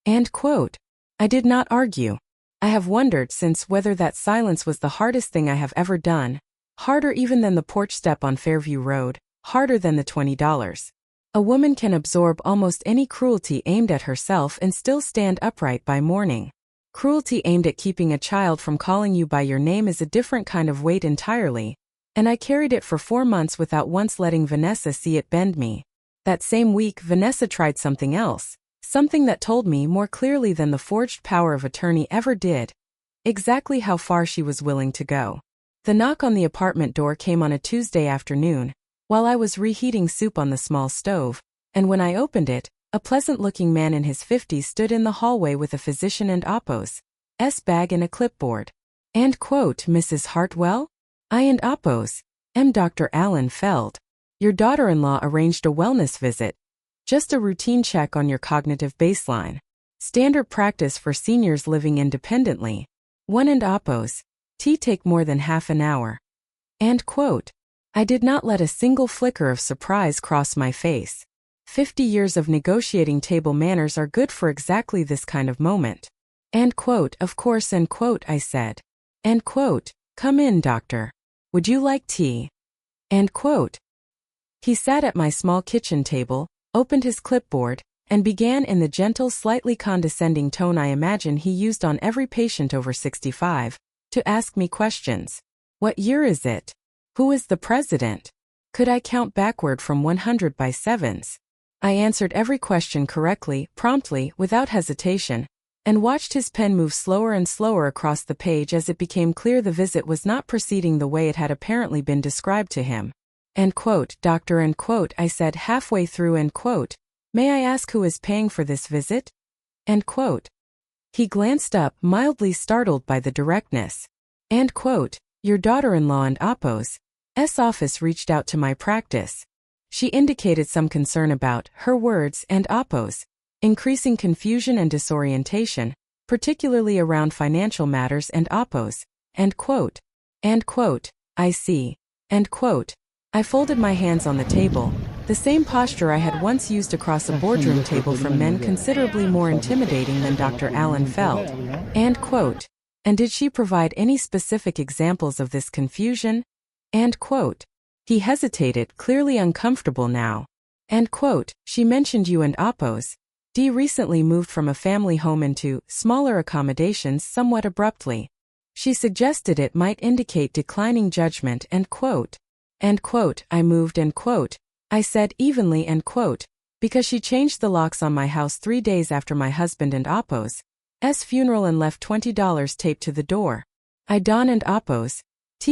End quote. I did not argue. I have wondered since whether that silence was the hardest thing I have ever done. Harder even than the porch step on Fairview Road. Harder than the $20. A woman can absorb almost any cruelty aimed at herself and still stand upright by morning. Cruelty aimed at keeping a child from calling you by your name is a different kind of weight entirely, and I carried it for 4 months without once letting Vanessa see it bend me. That same week, Vanessa tried something else, Something that told me more clearly than the forged power of attorney ever did, exactly how far she was willing to go. The knock on the apartment door came on a Tuesday afternoon, while I was reheating soup on the small stove, and when I opened it, a pleasant-looking man in his 50s stood in the hallway with a physician and Oppo's bag and a clipboard. And quote, Mrs. Hartwell? I and Oppo's Dr. Allen Feld. Your daughter-in-law arranged a wellness visit. Just a routine check on your cognitive baseline. Standard practice for seniors living independently. One and Oppo's take more than half an hour. And quote. I did not let a single flicker of surprise cross my face. 50 years of negotiating table manners are good for exactly this kind of moment. And quote, of course, end quote, I said. And quote, come in, doctor. Would you like tea? End quote. He sat at my small kitchen table, opened his clipboard, and began in the gentle, slightly condescending tone I imagine he used on every patient over 65, to ask me questions. What year is it? Who is the president? Could I count backward from 100 by sevens? I answered every question correctly, promptly, without hesitation, and watched his pen move slower and slower across the page as it became clear the visit was not proceeding the way it had apparently been described to him. End quote, doctor, end quote, I said halfway through, end quote. May I ask who is paying for this visit? End quote. He glanced up, mildly startled by the directness. End quote. Your daughter-in-law and Oppo's office reached out to my practice. She indicated some concern about her words and Oppo's increasing confusion and disorientation, particularly around financial matters and Oppo's. End quote. End quote. I see. End quote. I folded my hands on the table, the same posture I had once used across a boardroom table from men considerably more intimidating than Dr. Allen Feld. End quote. And did she provide any specific examples of this confusion? End quote. He hesitated, clearly uncomfortable now. End quote. She mentioned you and Oppo's recently moved from a family home into smaller accommodations somewhat abruptly. She suggested it might indicate declining judgment. End quote. End quote. I moved. End quote. I said evenly. End quote. Because she changed the locks on my house 3 days after my husband and Oppo's funeral and left $20 taped to the door. I Don and Oppo's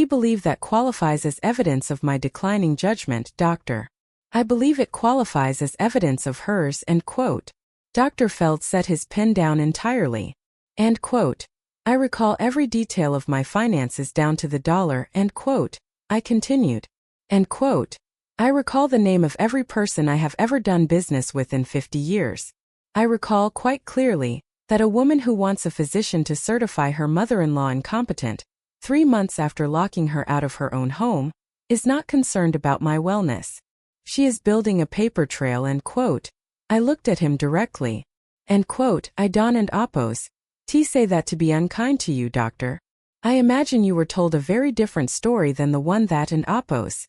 believe that qualifies as evidence of my declining judgment, doctor. I believe it qualifies as evidence of hers. End quote. Dr. Feld set his pen down entirely. End quote. I recall every detail of my finances down to the dollar. End quote. I continued. End quote. I recall the name of every person I have ever done business with in 50 years. I recall quite clearly that a woman who wants a physician to certify her mother-in-law incompetent, 3 months after locking her out of her own home, is not concerned about my wellness. She is building a paper trail. End quote. I looked at him directly. End quote. I Don and Oppo's say that to be unkind to you, doctor. I imagine you were told a very different story than the one that and Oppo's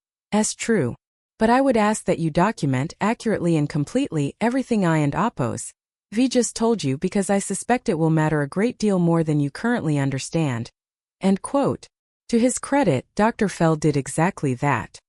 true. But I would ask that you document accurately and completely everything I and Oppo's just told you, because I suspect it will matter a great deal more than you currently understand. End quote. To his credit, Dr. Feld did exactly that.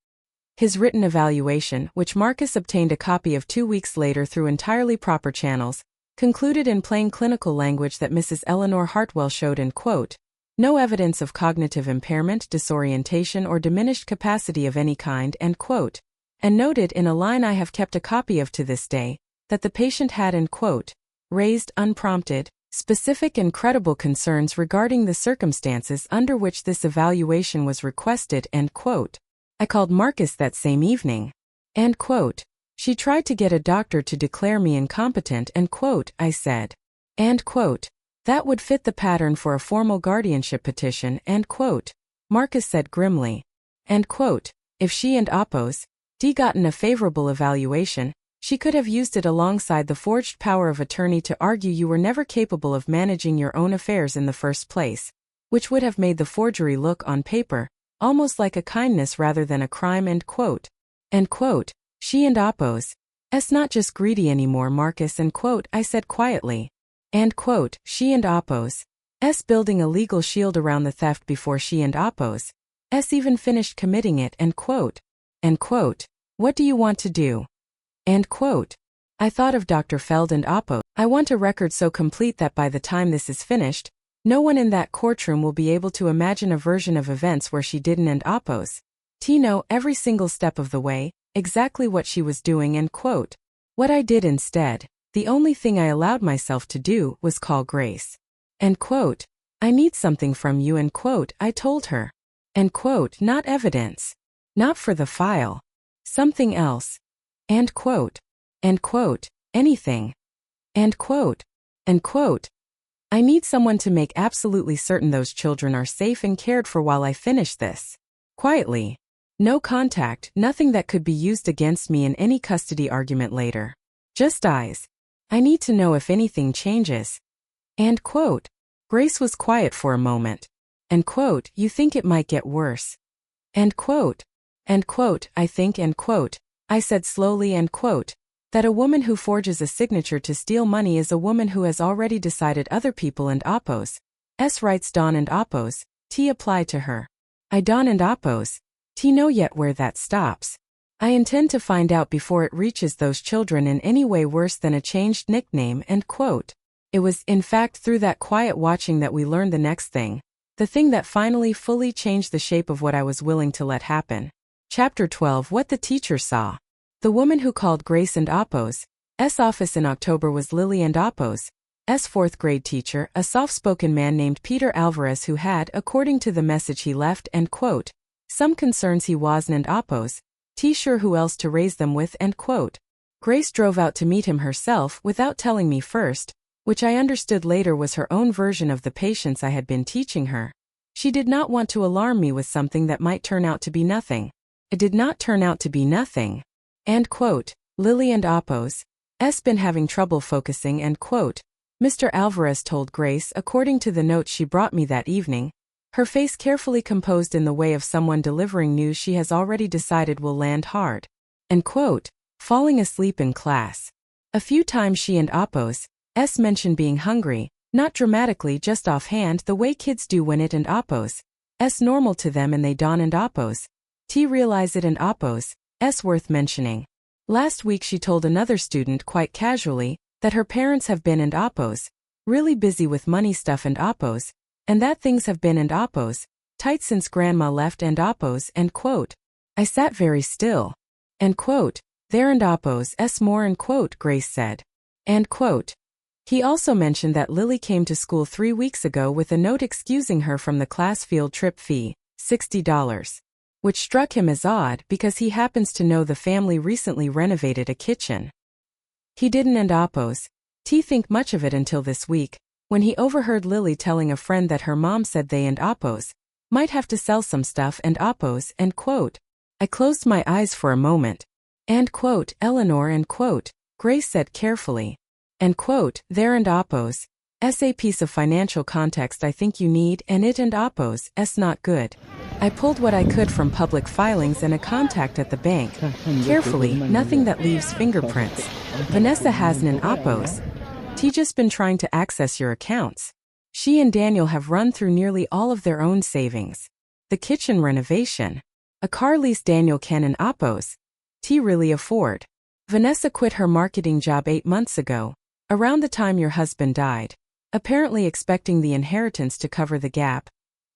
His written evaluation, which Marcus obtained a copy of 2 weeks later through entirely proper channels, concluded in plain clinical language that Mrs. Eleanor Hartwell showed, end quote, no evidence of cognitive impairment, disorientation, or diminished capacity of any kind, end quote, and noted in a line I have kept a copy of to this day, that the patient had, end quote, raised, unprompted, specific and credible concerns regarding the circumstances under which this evaluation was requested, end quote. I called Marcus that same evening. End quote. She tried to get a doctor to declare me incompetent, end quote, I said. End quote. That would fit the pattern for a formal guardianship petition, end quote. Marcus said grimly. End quote. If she and Oppo's gotten a favorable evaluation, she could have used it alongside the forged power of attorney to argue you were never capable of managing your own affairs in the first place, which would have made the forgery look, on paper, almost like a kindness rather than a crime, end quote. End quote. She and Oppo's not just greedy anymore, Marcus, end quote, I said quietly. End quote. She and Oppo's building a legal shield around the theft before she and Oppo's even finished committing it, end quote. End quote. What do you want to do? End quote. I thought of Dr. Feld and Oppo. I want a record so complete that by the time this is finished, no one in that courtroom will be able to imagine a version of events where she didn't and Oppos. Know every single step of the way, exactly what she was doing and quote. What I did instead, the only thing I allowed myself to do was call Grace. End quote. I need something from you end quote, I told her. End quote, not evidence. Not for the file. Something else. End quote. End quote, anything. End quote. End quote. I need someone to make absolutely certain those children are safe and cared for while I finish this. Quietly. No contact, nothing that could be used against me in any custody argument later. Just eyes. I need to know if anything changes. End quote. Grace was quiet for a moment. End quote, you think it might get worse. End quote. End quote, I think end quote. I said slowly end quote. That a woman who forges a signature to steal money is a woman who has already decided other people and Oppos. S writes Dawn and Oppos, T apply to her. I Dawn and Oppos. T know yet where that stops. I intend to find out before it reaches those children in any way worse than a changed nickname end quote. It was, in fact, through that quiet watching that we learned the next thing. The thing that finally fully changed the shape of what I was willing to let happen. Chapter 12 What the Teacher Saw. The woman who called Grace and Oppos' office in October was Lily and Oppos' fourth grade teacher, a soft-spoken man named Peter Alvarez who had, according to the message he left, end quote, some concerns he wasn't and Oppos' sure who else to raise them with, end quote. Grace drove out to meet him herself without telling me first, which I understood later was her own version of the patience I had been teaching her. She did not want to alarm me with something that might turn out to be nothing. It did not turn out to be nothing. End quote. Lily and Oppos' been having trouble focusing, end quote. Mr. Alvarez told Grace according to the note she brought me that evening, her face carefully composed in the way of someone delivering news she has already decided will land hard. End quote. Falling asleep in class. A few times she and Oppos' mentioned being hungry, not dramatically just offhand the way kids do when it and Oppos' normal to them and they Dawn and Oppos' realize it and Oppos' worth mentioning. Last week she told another student quite casually that her parents have been and Oppos' really busy with money stuff and Oppos' and that things have been and Oppos' tight since grandma left and Oppos' end quote. I sat very still. End quote. There and Oppos' more end quote, Grace said. End quote. He also mentioned that Lily came to school 3 weeks ago with a note excusing her from the class field trip fee, $60. Which struck him as odd because he happens to know the family recently renovated a kitchen. He didn't and Oppos' think much of it until this week, when he overheard Lily telling a friend that her mom said they and Oppos' might have to sell some stuff and Oppos' end quote. I closed my eyes for a moment. End quote, Eleanor end quote, Grace said carefully. End quote, there and Oppos' a piece of financial context I think you need and it and Oppos' not good. I pulled what I could from public filings and a contact at the bank. Carefully, nothing that leaves fingerprints. Vanessa hasn't an Oppos' just been trying to access your accounts. She and Daniel have run through nearly all of their own savings. The kitchen renovation. A car lease Daniel can and Oppos' really afford. Vanessa quit her marketing job 8 months ago, around the time your husband died, apparently expecting the inheritance to cover the gap.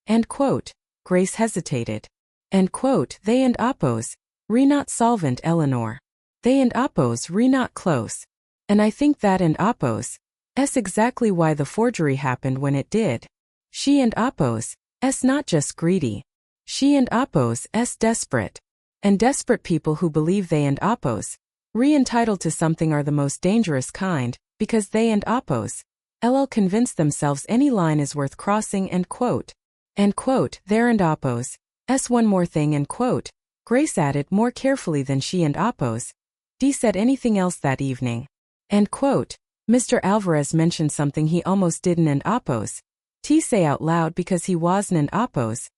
End quote. Grace hesitated. End quote, they and Oppos' not solvent Eleanor. They and Oppos' not close. And I think that and Oppos' exactly why the forgery happened when it did. She and Oppos' not just greedy. She and Oppos' desperate. And desperate people who believe they and Oppos' entitled to something are the most dangerous kind, because they and Oppos' convince themselves any line is worth crossing end quote. End quote, there and Oppos' one more thing end quote. Grace added more carefully than she and Oppos' said anything else that evening. End quote. Mr. Alvarez mentioned something he almost didn't and Oppos' say out loud because he wasn't and Oppos'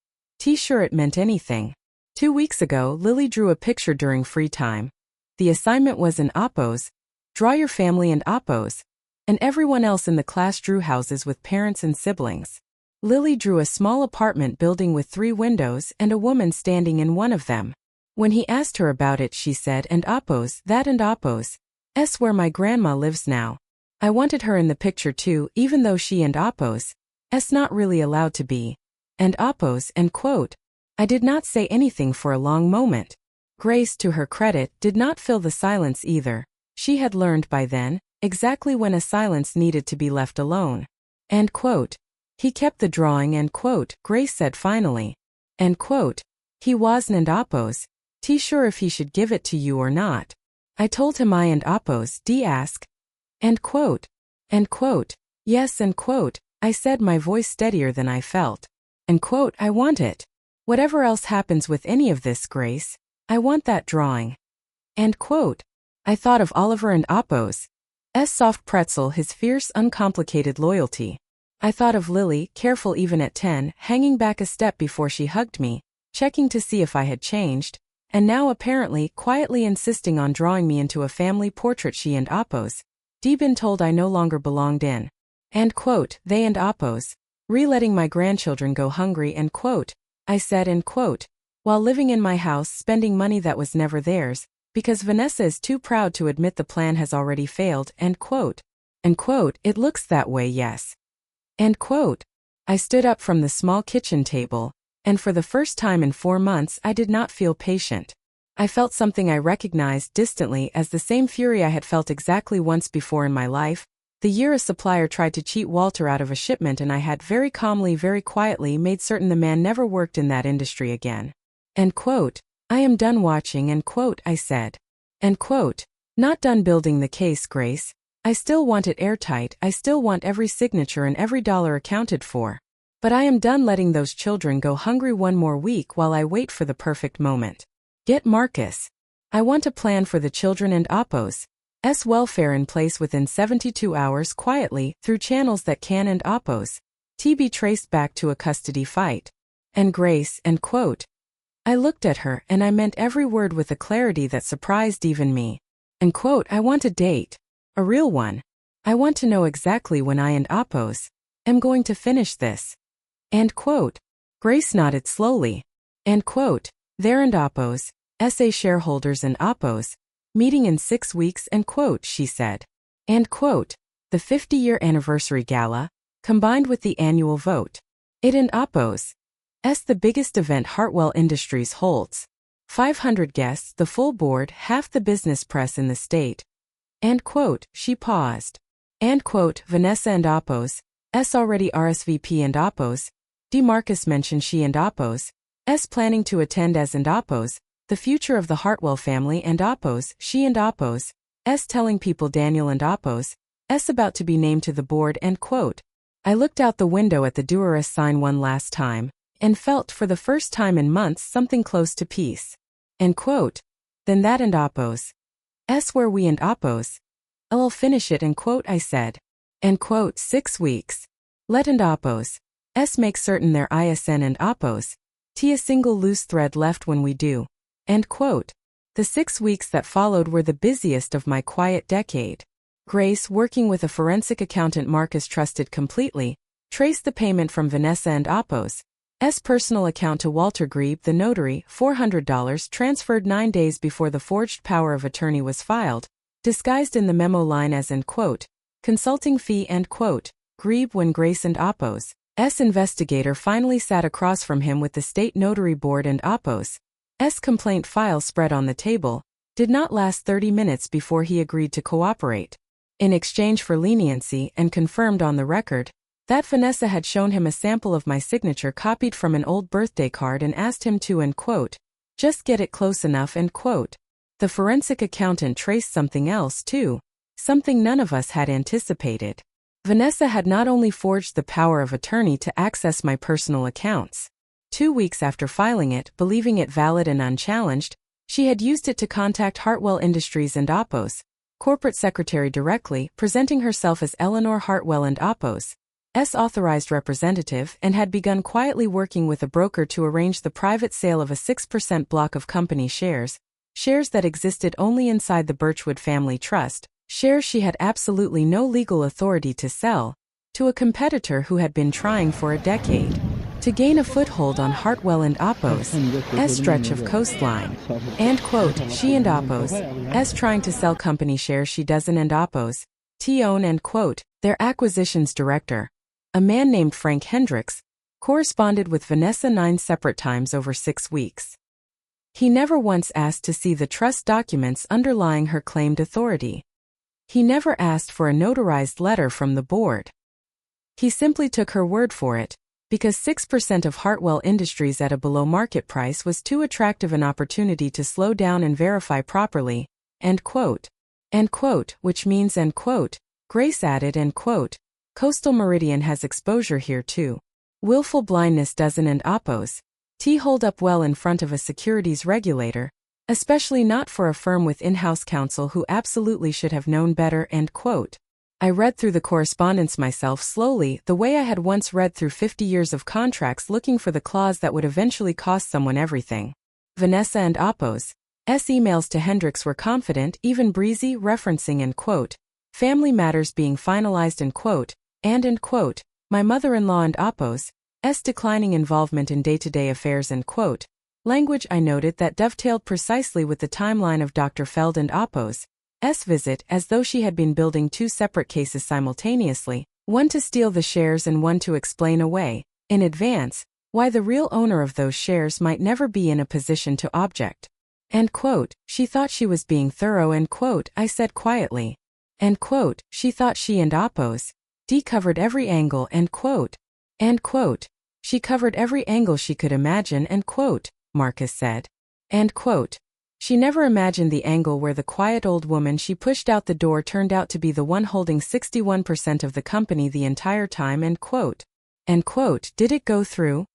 sure it meant anything. 2 weeks ago Lily drew a picture during free time. The assignment was in Oppos', draw your family and Oppos', and everyone else in the class drew houses with parents and siblings. Lily drew a small apartment building with 3 windows and a woman standing in one of them. When he asked her about it she said and Oppos' that and Oppos' S where my grandma lives now. I wanted her in the picture too, even though she and Apo's S not really allowed to be. And Apo's, end quote. I did not say anything for a long moment. Grace, to her credit, did not fill the silence either. She had learned by then exactly when a silence needed to be left alone. End quote. He kept the drawing, end quote, Grace said finally. End quote. He wasn't Apo's. T sure if he should give it to you or not. I told him I and Apo's D ask. End quote. End quote. Yes, end quote, I said, my voice steadier than I felt. End quote, I want it. Whatever else happens with any of this, Grace, I want that drawing. End quote. I thought of Oliver and Apo's soft pretzel, his fierce, uncomplicated loyalty. I thought of Lily, careful even at 10, hanging back a step before she hugged me, checking to see if I had changed, and now apparently quietly insisting on drawing me into a family portrait she and Apo's been told I no longer belonged in. End quote, they and Apo's letting my grandchildren go hungry, end quote, I said, end quote, while living in my house spending money that was never theirs, because Vanessa is too proud to admit the plan has already failed, end quote. End quote, it looks that way, yes. End quote. I stood up from the small kitchen table, and for the first time in 4 months I did not feel patient. I felt something I recognized distantly as the same fury I had felt exactly once before in my life, the year a supplier tried to cheat Walter out of a shipment and I had very calmly, very quietly made certain the man never worked in that industry again. End quote. I am done watching, end quote, I said. End quote. Not done building the case, Grace. I still want it airtight, I still want every signature and every dollar accounted for. But I am done letting those children go hungry one more week while I wait for the perfect moment. Get Marcus. I want a plan for the children and Apo's welfare in place within 72 hours quietly through channels that can and Apo's be traced back to a custody fight. And Grace, end quote. I looked at her and I meant every word with a clarity that surprised even me. End quote, I want a date. A real one. I want to know exactly when I and Apo's am going to finish this. End quote. Grace nodded slowly. End quote. There and Apo's SA shareholders and Apo's meeting in 6 weeks, end quote, she said. End quote. The 50-year anniversary gala, combined with the annual vote. It and Apo's the biggest event Hartwell Industries holds. 500 guests, the full board, half the business press in the state. End quote, she paused. End quote, Vanessa and Apo's already RSVP and Apo's Marcus mentioned she and Apo's planning to attend as and Apo's the future of the Hartwell family and Apo's she and Apo's telling people Daniel and Apo's about to be named to the board, end quote. I looked out the window at the Duras sign one last time, and felt for the first time in months something close to peace. End quote. Then that and Apo's where we and Apo's I'll finish it, end quote, I said. End quote, 6 weeks. Let and Apo's make certain their ISN and Apo's a single loose thread left when we do. End quote. The 6 weeks that followed were the busiest of my quiet decade. Grace, working with a forensic accountant Marcus trusted completely, traced the payment from Vanessa and Apo's personal account to Walter Grebe, the notary, $400 transferred 9 days before the forged power of attorney was filed, disguised in the memo line as, end quote, consulting fee, end quote, Grebe. When Grace and Apo's investigator finally sat across from him with the state notary board and Apo's complaint file spread on the table, did not last 30 minutes before he agreed to cooperate. In exchange for leniency, and confirmed on the record that Vanessa had shown him a sample of my signature copied from an old birthday card and asked him to, end quote, just get it close enough, end quote. The forensic accountant traced something else too, something none of us had anticipated. Vanessa had not only forged the power of attorney to access my personal accounts. 2 weeks after filing it, believing it valid and unchallenged, she had used it to contact Hartwell Industries and Apo's corporate secretary directly, presenting herself as Eleanor Hartwell and Apo's authorized representative, and had begun quietly working with a broker to arrange the private sale of a 6% block of company shares that existed only inside the Birchwood family trust, shares she had absolutely no legal authority to sell, to a competitor who had been trying for a decade to gain a foothold on Hartwell and Apos, stretch of coastline. And quote, she and Apos, trying to sell company shares she doesn't and Apos, own and quote, their acquisitions director, a man named Frank Hendricks, corresponded with Vanessa 9 separate times over 6 weeks. He never once asked to see the trust documents underlying her claimed authority. He never asked for a notarized letter from the board. He simply took her word for it, because 6% of Hartwell Industries at a below-market price was too attractive an opportunity to slow down and verify properly, end quote. End quote, which means end quote, Grace added end quote, Coastal Meridian has exposure here too. Willful blindness doesn't and Apos, hold up well in front of a securities regulator, especially not for a firm with in-house counsel who absolutely should have known better end quote. I read through the correspondence myself slowly, the way I had once read through 50 years of contracts looking for the clause that would eventually cost someone everything. Vanessa and Apos' emails to Hendricks were confident, even breezy, referencing end quote, family matters being finalized end quote, and end quote, my mother-in-law and Apos' declining involvement in day-to-day affairs end quote, language I noted that dovetailed precisely with the timeline of Dr. Feld and Apos' visit, as though she had been building 2 separate cases simultaneously, one to steal the shares and one to explain away, in advance, why the real owner of those shares might never be in a position to object. End quote, she thought she was being thorough end quote, I said quietly. End quote, she thought she and Apos' covered every angle end quote. End quote, she covered every angle she could imagine end quote, Marcus said. End quote. She never imagined the angle where the quiet old woman she pushed out the door turned out to be the one holding 61% of the company the entire time end quote. End quote, did it go through?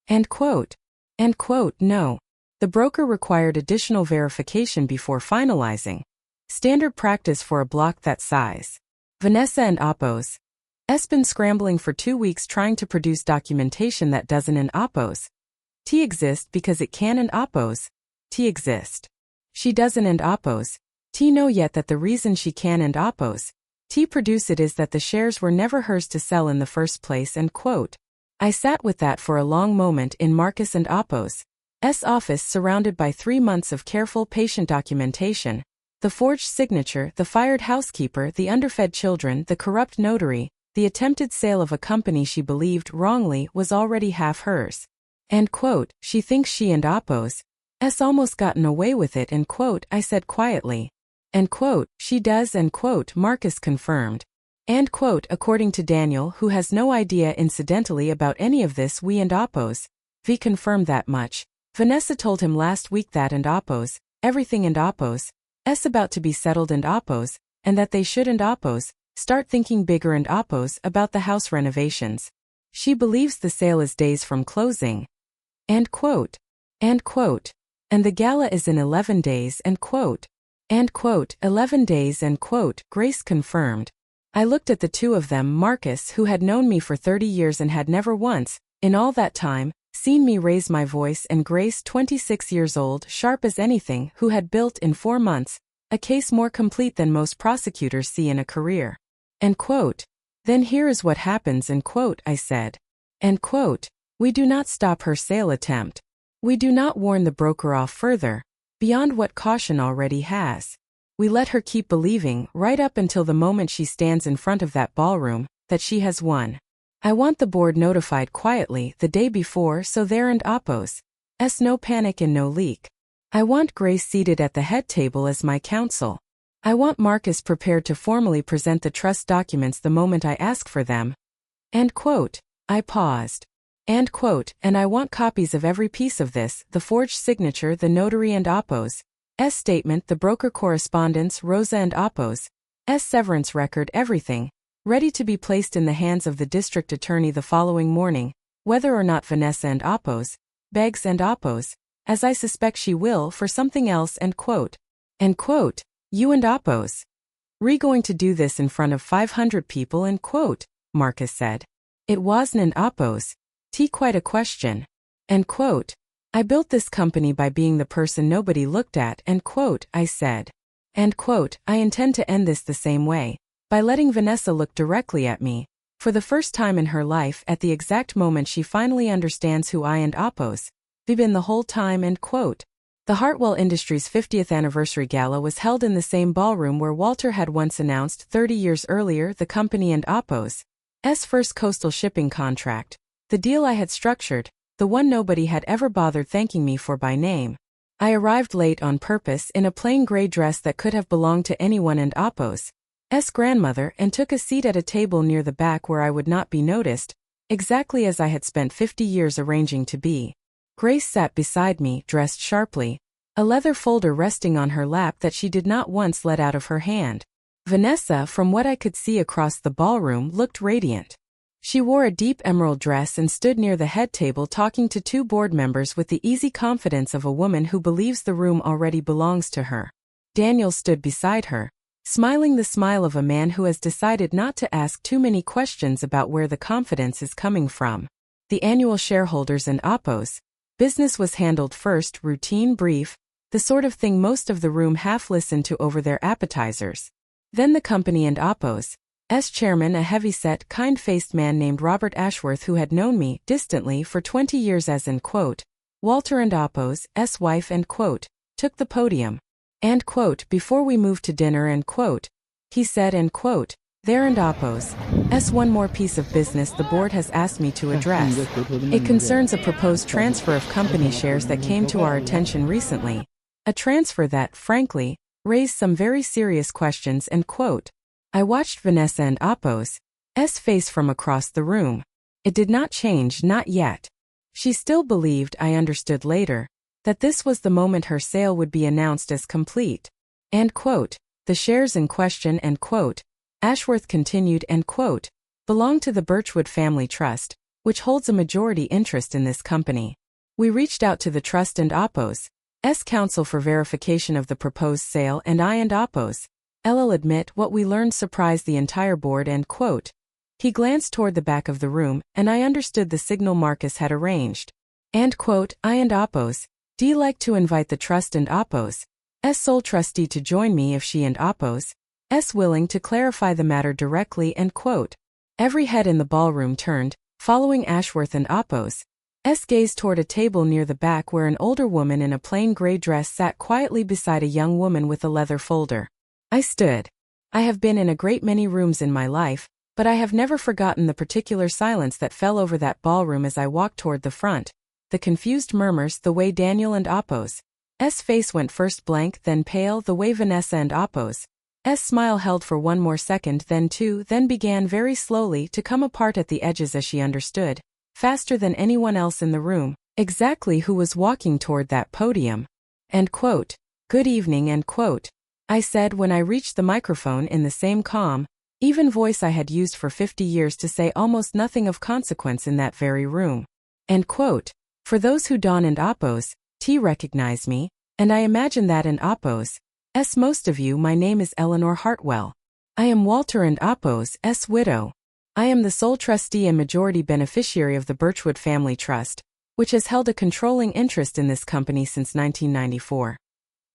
End quote. End quote, no. The broker required additional verification before finalizing. Standard practice for a block that size. Vanessa and Apos' been scrambling for 2 weeks trying to produce documentation that doesn't and Apos' exist because it can and Apos' exist. She doesn't and Apos' know yet that the reason she can and Apos' produce it is that the shares were never hers to sell in the first place end quote. I sat with that for a long moment in Marcus and Apos' office surrounded by 3 months of careful patient documentation, the forged signature, the fired housekeeper, the underfed children, the corrupt notary, the attempted sale of a company she believed wrongly was already half hers. End quote, she thinks she and Apos' almost gotten away with it end quote, I said quietly. End quote, she does end quote, Marcus confirmed. End quote, according to Daniel, who has no idea incidentally about any of this, we and Apos' confirmed that much. Vanessa told him last week that and Apos' everything and Apos' about to be settled and Apos' and that they should and Apos' start thinking bigger and Apos' about the house renovations. She believes the sale is days from closing. End quote. End quote. And the gala is in 11 days end quote. End quote, 11 days end quote, Grace confirmed. I looked at the two of them, Marcus, who had known me for 30 years and had never once, in all that time, seen me raise my voice, and Grace, 26 years old, sharp as anything, who had built in 4 months a case more complete than most prosecutors see in a career. End quote. Then here is what happens end quote, I said. End quote. We do not stop her sale attempt. We do not warn the broker off further, beyond what caution already has. We let her keep believing, right up until the moment she stands in front of that ballroom, that she has won. I want the board notified quietly the day before, so there and Apos' no panic and no leak. I want Grace seated at the head table as my counsel. I want Marcus prepared to formally present the trust documents the moment I ask for them. End quote. I paused. End quote, and I want copies of every piece of this, the forged signature, the notary and Apos' statement, the broker correspondence, Rosa and Apos' severance record, everything, ready to be placed in the hands of the district attorney the following morning, whether or not Vanessa and Apos' begs and Apos', as I suspect she will, for something else. End quote. End quote. You and Apos' going to do this in front of 500 people? End quote, Marcus said. It wasn't an Apos' quite a question. End quote. I built this company by being the person nobody looked at. End quote, I said. End quote. I intend to end this the same way, by letting Vanessa look directly at me, For the first time in her life, at the exact moment she finally understands who I and Appos have been the whole time, end quote. The Hartwell Industries 50th anniversary gala was held in the same ballroom where Walter had once announced 30 years earlier the company and Appos' first coastal shipping contract, the deal I had structured, the one nobody had ever bothered thanking me for by name. I arrived late on purpose in a plain gray dress that could have belonged to anyone and Appos' grandmother, and took a seat at a table near the back where I would not be noticed, exactly as I had spent 50 years arranging to be. Grace sat beside me, dressed sharply, a leather folder resting on her lap that she did not once let out of her hand. Vanessa, from what I could see across the ballroom, looked radiant. She wore a deep emerald dress and stood near the head table talking to two board members with the easy confidence of a woman who believes the room already belongs to her. Daniel stood beside her, smiling the smile of a man who has decided not to ask too many questions about where the confidence is coming from. The annual shareholders and Appos' business was handled first, routine, brief, the sort of thing most of the room half listened to over their appetizers. Then the company and Appos' chairman, a heavy-set, kind-faced man named Robert Ashworth, who had known me, distantly, for 20 years as, end quote, Walter and Appos' wife, end quote, took the podium. End quote, before we moved to dinner, end quote, he said, end quote, there and Appos' one more piece of business the board has asked me to address. It concerns a proposed transfer of company shares that came to our attention recently. A transfer that, frankly, raised some very serious questions, end quote. I watched Vanessa and Appos' face from across the room. It did not change, not yet. She still believed, I understood later, that this was the moment her sale would be announced as complete. End quote. The shares in question, end quote, Ashworth continued, end quote, belong to the Birchwood Family Trust, which holds a majority interest in this company. We reached out to the trust and Appos' counsel for verification of the proposed sale, and I and Appos' admit what we learned surprised the entire board, end quote. He glanced toward the back of the room, and I understood the signal Marcus had arranged. End quote. I and Appos' like to invite the trust and Appos' sole trustee to join me if she and Appos' willing to clarify the matter directly, end quote. Every head in the ballroom turned, following Ashworth and Appos' gaze toward a table near the back where an older woman in a plain gray dress sat quietly beside a young woman with a leather folder. I stood. I have been in a great many rooms in my life, but I have never forgotten the particular silence that fell over that ballroom as I walked toward the front. The confused murmurs, the way Daniel and Appos' face went first blank, then pale, the way Vanessa and Appos' smile held for one more second, then two, then began very slowly to come apart at the edges as she understood, faster than anyone else in the room, exactly who was walking toward that podium. End quote. Good evening, end quote, I said when I reached the microphone in the same calm, even voice I had used for 50 years to say almost nothing of consequence in that very room. End quote. For those who Don and Appos' recognize me, and I imagine that in Appos' most of you, my name is Eleanor Hartwell. I am Walter and Appos' widow. I am the sole trustee and majority beneficiary of the Birchwood Family Trust, which has held a controlling interest in this company since 1994.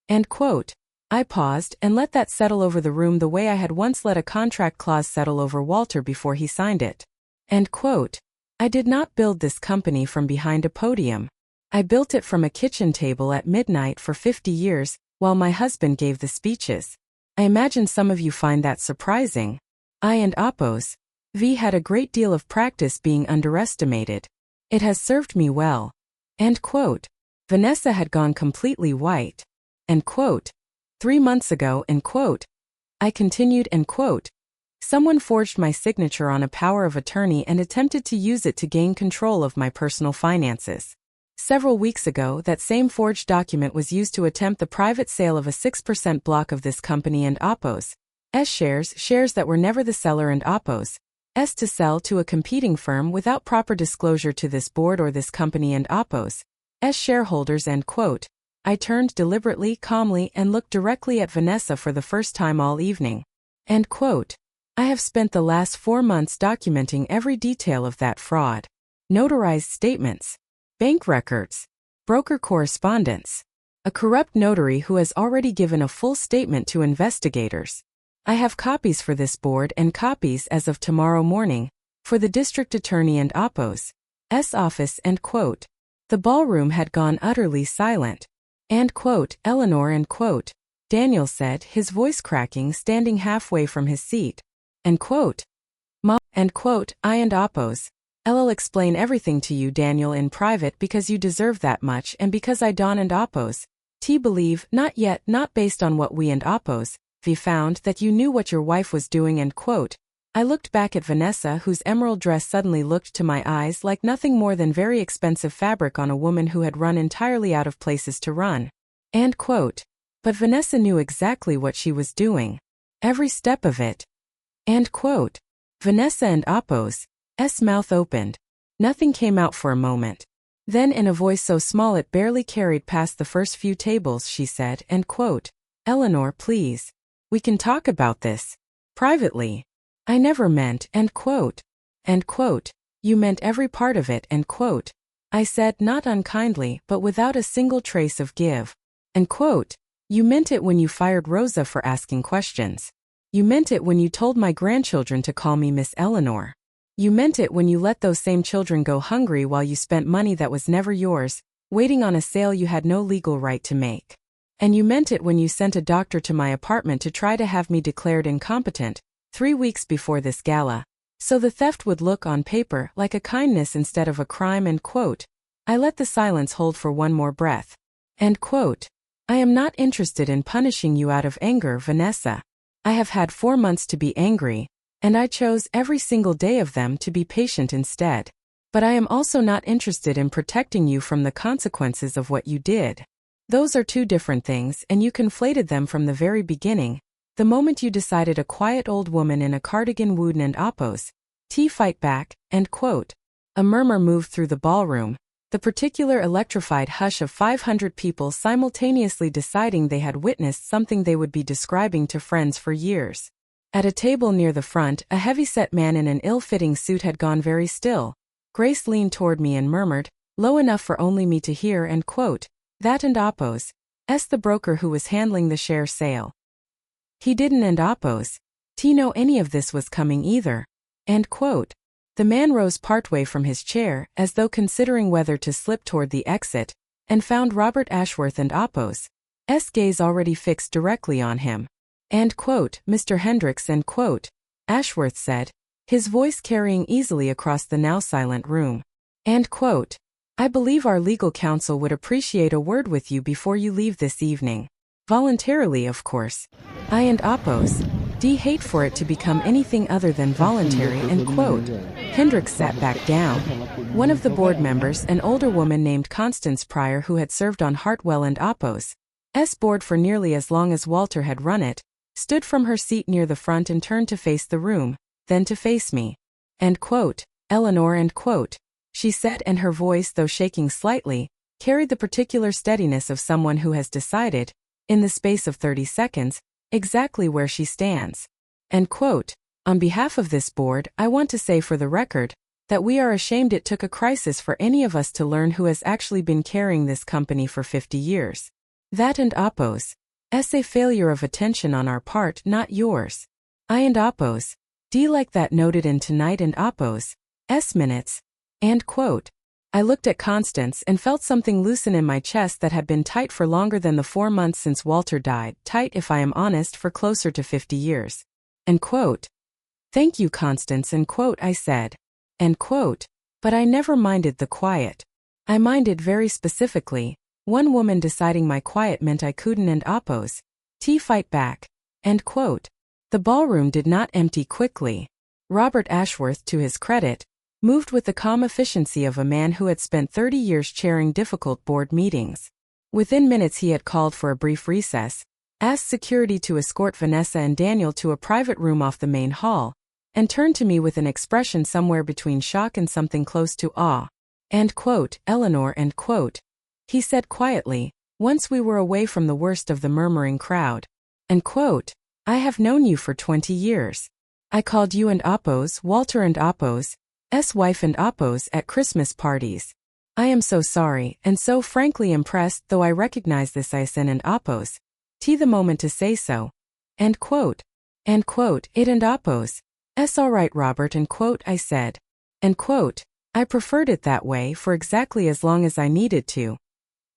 End quote. I paused and let that settle over the room the way I had once let a contract clause settle over Walter before he signed it. End quote. I did not build this company from behind a podium. I built it from a kitchen table at midnight for 50 years, while my husband gave the speeches. I imagine some of you find that surprising. I and Appos' had a great deal of practice being underestimated. It has served me well. End quote. Vanessa had gone completely white. End quote. 3 months ago, end quote, I continued, end quote, someone forged my signature on a power of attorney and attempted to use it to gain control of my personal finances. Several weeks ago, that same forged document was used to attempt the private sale of a 6% block of this company and Appos' shares that were never the seller and Appos' to sell to a competing firm without proper disclosure to this board or this company and Appos' shareholders, end quote. I turned deliberately, calmly, and looked directly at Vanessa for the first time all evening. End quote. I have spent the last 4 months documenting every detail of that fraud. Notarized statements, bank records, broker correspondence, a corrupt notary who has already given a full statement to investigators. I have copies for this board and copies as of tomorrow morning, For the district attorney and Apos. S office, end quote. The ballroom had gone utterly silent. End quote. Eleanor, end quote. Daniel said, his voice cracking, standing halfway from his seat. End quote. Ma, end quote. I and Apos. I'll explain everything to you, Daniel, in private, because you deserve that much, and because I Don and Apos. T believe, not yet, not based on what we and Apos, V found, that you knew what your wife was doing, end quote. I looked back at Vanessa, whose emerald dress suddenly looked to my eyes like nothing more than very expensive fabric on a woman who had run entirely out of places to run. End quote. But Vanessa knew exactly what she was doing. Every step of it. End quote. Vanessa and Apos. S mouth opened. Nothing came out for a moment. Then in a voice so small it barely carried past the first few tables, she said, end quote. Eleanor, please. We can talk about this. Privately. I never meant, end quote. End quote. You meant every part of it, end quote. I said, not unkindly, but without a single trace of give. End quote. You meant it when you fired Rosa for asking questions. You meant it when you told my grandchildren to call me Miss Eleanor. You meant it when you let those same children go hungry while you spent money that was never yours, waiting on a sale you had no legal right to make. And you meant it when you sent a doctor to my apartment to try to have me declared incompetent, 3 weeks before this gala, so the theft would look on paper like a kindness instead of a crime, end quote. I let the silence hold for one more breath. End quote. I am not interested in punishing you out of anger, Vanessa. I have had 4 months to be angry, and I chose every single day of them to be patient instead. But I am also not interested in protecting you from the consequences of what you did. Those are two different things, and you conflated them from the very beginning, the moment you decided a quiet old woman in a cardigan would and Apos. T fight back, end quote. A murmur moved through the ballroom, the particular electrified hush of 500 people simultaneously deciding they had witnessed something they would be describing to friends for years. At a table near the front, a heavy-set man in an ill-fitting suit had gone very still. Grace leaned toward me and murmured, low enough for only me to hear, end quote, that and Apos. S the broker who was handling the share sale. He didn't and Apos. T know any of this was coming either. End quote. The man rose partway from his chair, as though considering whether to slip toward the exit, and found Robert Ashworth and Apos. S gaze already fixed directly on him. End quote, Mr. Hendricks, end quote. Ashworth said, his voice carrying easily across the now silent room. End quote. I believe our legal counsel would appreciate a word with you before you leave this evening. Voluntarily, of course. I and Apos. D hate for it to become anything other than voluntary, end quote. Hendricks sat back down. One of the board members, an older woman named Constance Pryor who had served on Hartwell and Apos' board for nearly as long as Walter had run it, stood from her seat near the front and turned to face the room, then to face me. End quote. Eleanor, end quote. She said, and her voice, though shaking slightly, carried the particular steadiness of someone who has decided, in the space of 30 seconds, exactly where she stands. End quote. On behalf of this board, I want to say for the record, that we are ashamed it took a crisis for any of us to learn who has actually been carrying this company for 50 years. That and Apos. A failure of attention on our part, not yours. I and Apos. D like that noted in tonight and Apos. Minutes. End quote. I looked at Constance and felt something loosen in my chest that had been tight for longer than the 4 months since Walter died, tight if I am honest for closer to 50 years. End quote. Thank you, Constance, end quote, I said. End quote. But I never minded the quiet. I minded very specifically, one woman deciding my quiet meant I couldn't and Apos. T fight back. End quote. The ballroom did not empty quickly. Robert Ashworth, to his credit, moved with the calm efficiency of a man who had spent 30 years chairing difficult board meetings. Within minutes he had called for a brief recess, asked security to escort Vanessa and Daniel to a private room off the main hall, and turned to me with an expression somewhere between shock and something close to awe. End quote, Eleanor, end quote. He said quietly, once we were away from the worst of the murmuring crowd. End quote. I have known you for 20 years. I called you and Apos, Walter and Apos, wife and Apos at Christmas parties. I am so sorry, and so frankly impressed, though I recognize this Isen and Apos. T the moment to say so. End quote. End quote, it and Apos. All right, Robert, I said. I preferred it that way for exactly as long as I needed to.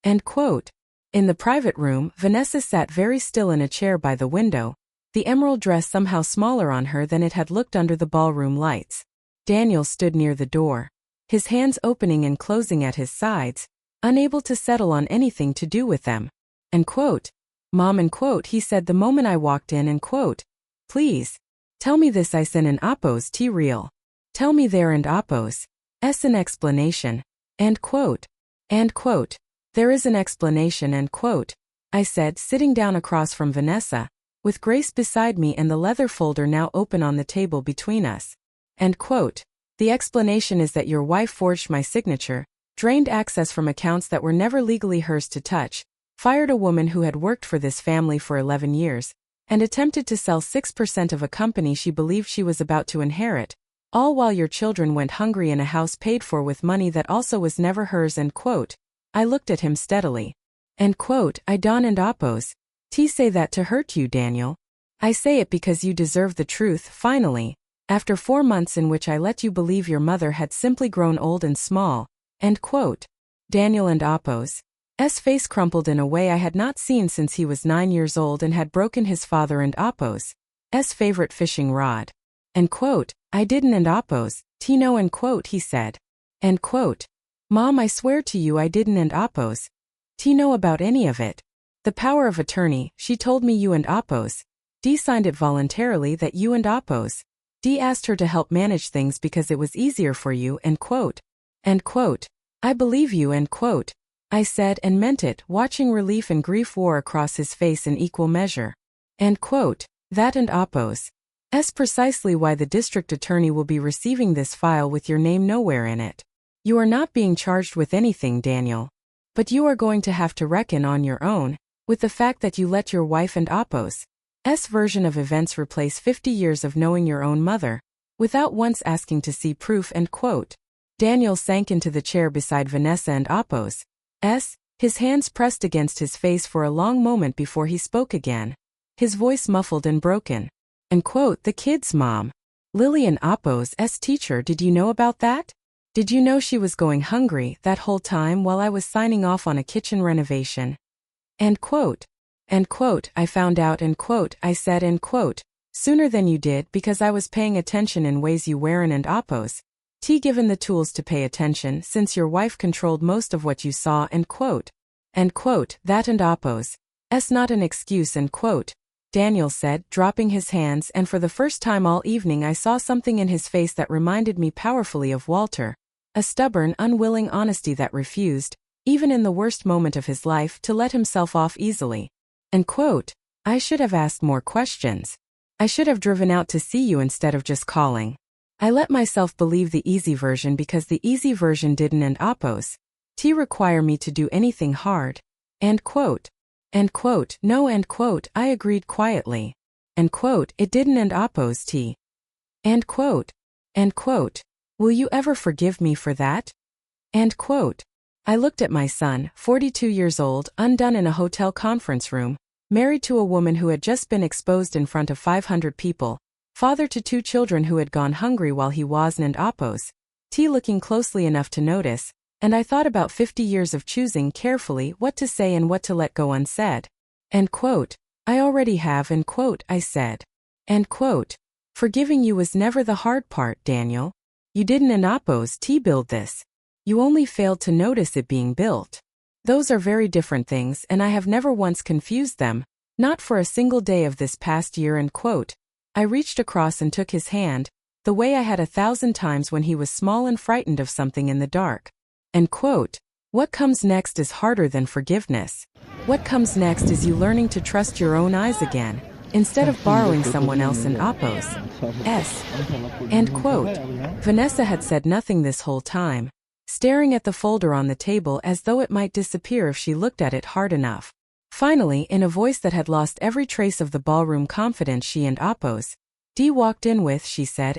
In the private room, Vanessa sat very still in a chair by the window, the emerald dress somehow smaller on her than it had looked under the ballroom lights. Daniel stood near the door, his hands opening and closing at his sides, unable to settle on anything to do with them. Mom, he said the moment I walked in, please, tell me this, I said in Apo's T real. Tell me there and Apo's an explanation. There is an explanation, I said, sitting down across from Vanessa, with Grace beside me and the leather folder now open on the table between us. The explanation is that your wife forged my signature, drained access from accounts that were never legally hers to touch, fired a woman who had worked for this family for 11 years, and attempted to sell 6% of a company she believed she was about to inherit, all while your children went hungry in a house paid for with money that also was never hers. I looked at him steadily. I don't and oppose. Say that to hurt you, Daniel. I say it because you deserve the truth, finally, after 4 months in which I let you believe your mother had simply grown old and small. Daniel and Apo's face crumpled in a way I had not seen since he was 9 years old and had broken his father and Apo's favorite fishing rod. I didn't and Apo's, no, he said. Mom, I swear to you I didn't and Apo's know about any of it. The power of attorney, she told me you and Apo's signed it voluntarily, that you and Apo's asked her to help manage things because it was easier for you, I believe you, I said and meant it, watching relief and grief war across his face in equal measure. That and Apo's precisely why the district attorney will be receiving this file with your name nowhere in it. You are not being charged with anything, Daniel. But you are going to have to reckon on your own with the fact that you let your wife and Apo's version of events replace 50 years of knowing your own mother, without once asking to see proof. Daniel sank into the chair beside Vanessa and Apo's his hands pressed against his face for a long moment before he spoke again, his voice muffled and broken. The kids, Mom. Lily and Apo's teacher, did you know about that? Did you know she was going hungry that whole time while I was signing off on a kitchen renovation? I found out, I said, sooner than you did because I was paying attention in ways you weren't and Apo's given the tools to pay attention since your wife controlled most of what you saw, that and Apo's not an excuse, Daniel said, dropping his hands, and for the first time all evening I saw something in his face that reminded me powerfully of Walter, a stubborn, unwilling honesty that refused, even in the worst moment of his life, to let himself off easily. I should have asked more questions. I should have driven out to see you instead of just calling. I let myself believe the easy version because the easy version didn't and Apo's require me to do anything hard. No, I agreed quietly. It didn't and Apo's Will you ever forgive me for that? I looked at my son, 42 years old, undone in a hotel conference room, married to a woman who had just been exposed in front of 500 people, father to 2 children who had gone hungry while he wasn't and Apo's looking closely enough to notice, and I thought about 50 years of choosing carefully what to say and what to let go unsaid. I already have, I said. Forgiving you was never the hard part, Daniel. You didn't and Apo's build this. You only failed to notice it being built. Those are very different things, and I have never once confused them, not for a single day of this past year. I reached across and took his hand, the way I had 1,000 times when he was small and frightened of something in the dark. What comes next is harder than forgiveness. What comes next is you learning to trust your own eyes again, instead of borrowing someone else in Apo's Vanessa had said nothing this whole time, staring at the folder on the table as though it might disappear if she looked at it hard enough. Finally, in a voice that had lost every trace of the ballroom confidence she and Apo's walked in with, she said,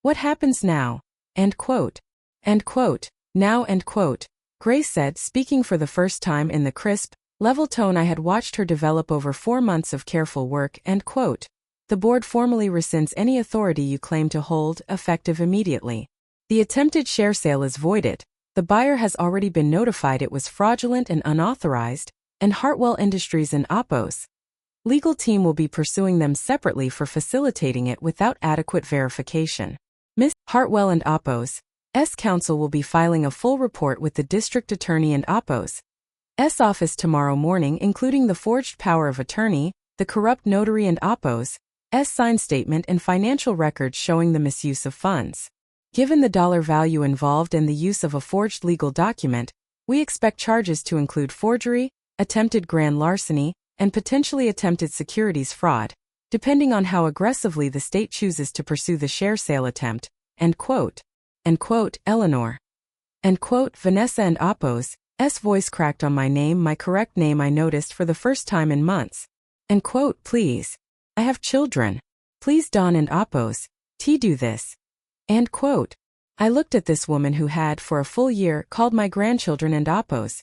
what happens now? Now, Grace said, speaking for the first time in the crisp, level tone I had watched her develop over 4 months of careful work, The board formally rescinds any authority you claim to hold, effective immediately. The attempted share sale is voided. The buyer has already been notified it was fraudulent and unauthorized, and Hartwell Industries and Oppos' legal team will be pursuing them separately for facilitating it without adequate verification. Ms. Hartwell and Oppos' counsel will be filing a full report with the district attorney and Oppos' office tomorrow morning, including the forged power of attorney, the corrupt notary and Oppos' signed statement and financial records showing the misuse of funds. Given the dollar value involved and the use of a forged legal document, we expect charges to include forgery, attempted grand larceny, and potentially attempted securities fraud, depending on how aggressively the state chooses to pursue the share sale attempt. End quote. End quote, Eleanor. End quote, Vanessa and Oppos' voice cracked on my name, my correct name I noticed for the first time in months. End quote, please. I have children. Please Don and Oppos' do this. End quote. I looked at this woman who had, for a full year, called my grandchildren and Oppos'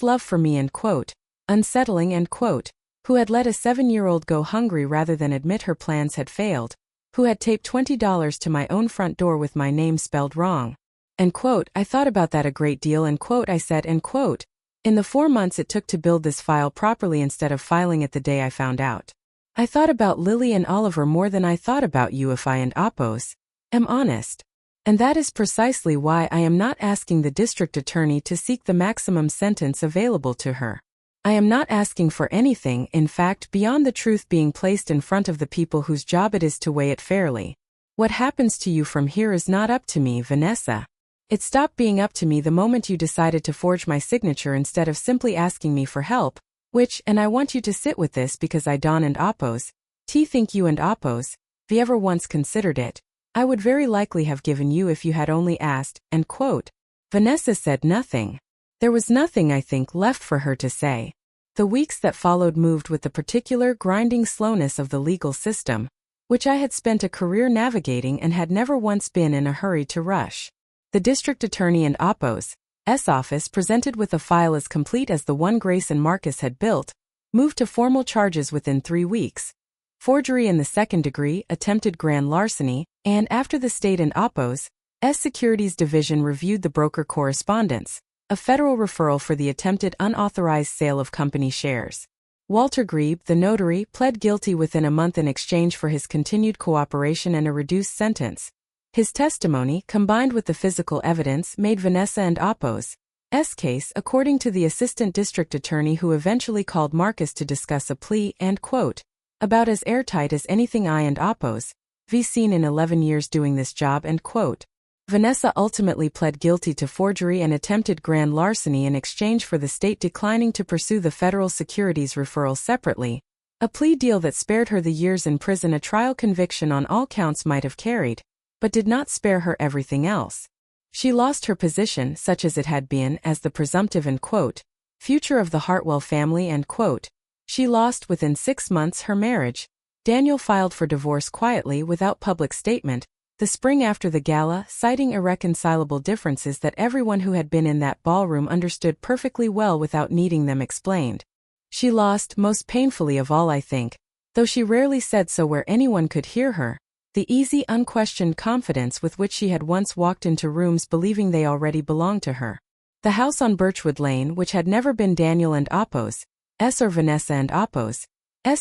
love for me, end quote, unsettling, end quote, who had let a 7-year-old go hungry rather than admit her plans had failed, who had taped $20 to my own front door with my name spelled wrong. End quote, I thought about that a great deal, end quote, I said, end quote, in the 4 months it took to build this file properly instead of filing it the day I found out. I thought about Lily and Oliver more than I thought about you if I and Oppos' am honest. And that is precisely why I am not asking the district attorney to seek the maximum sentence available to her. I am not asking for anything, in fact, beyond the truth being placed in front of the people whose job it is to weigh it fairly. What happens to you from here is not up to me, Vanessa. It stopped being up to me the moment you decided to forge my signature instead of simply asking me for help, which, and I want you to sit with this because I Don and Oppos' think you and Oppos' ever once considered it, I would very likely have given you if you had only asked, end quote. Vanessa said nothing. There was nothing, I think, left for her to say. The weeks that followed moved with the particular grinding slowness of the legal system, which I had spent a career navigating and had never once been in a hurry to rush. The district attorney and Oppos' office, presented with a file as complete as the one Grace and Marcus had built, moved to formal charges within 3 weeks. Forgery in the second degree, attempted grand larceny, and after the state and Oppos' Securities Division reviewed the broker correspondence, a federal referral for the attempted unauthorized sale of company shares. Walter Grebe, the notary, pled guilty within a month in exchange for his continued cooperation and a reduced sentence. His testimony, combined with the physical evidence, made Vanessa and Oppos' case, according to the assistant district attorney who eventually called Marcus to discuss a plea, end quote, about as airtight as anything I and Oppos' seen in 11 years doing this job, end quote. Vanessa ultimately pled guilty to forgery and attempted grand larceny in exchange for the state declining to pursue the federal securities referral separately, a plea deal that spared her the years in prison a trial conviction on all counts might have carried, but did not spare her everything else. She lost her position, such as it had been, as the presumptive, end quote, future of the Hartwell family, end quote. She lost within 6 months her marriage. Daniel filed for divorce quietly without public statement, the spring after the gala, citing irreconcilable differences that everyone who had been in that ballroom understood perfectly well without needing them explained. She lost, most painfully of all I think, though she rarely said so where anyone could hear her, the easy, unquestioned confidence with which she had once walked into rooms believing they already belonged to her. The house on Birchwood Lane, which had never been Daniel and Oppos' or Vanessa and Oppos'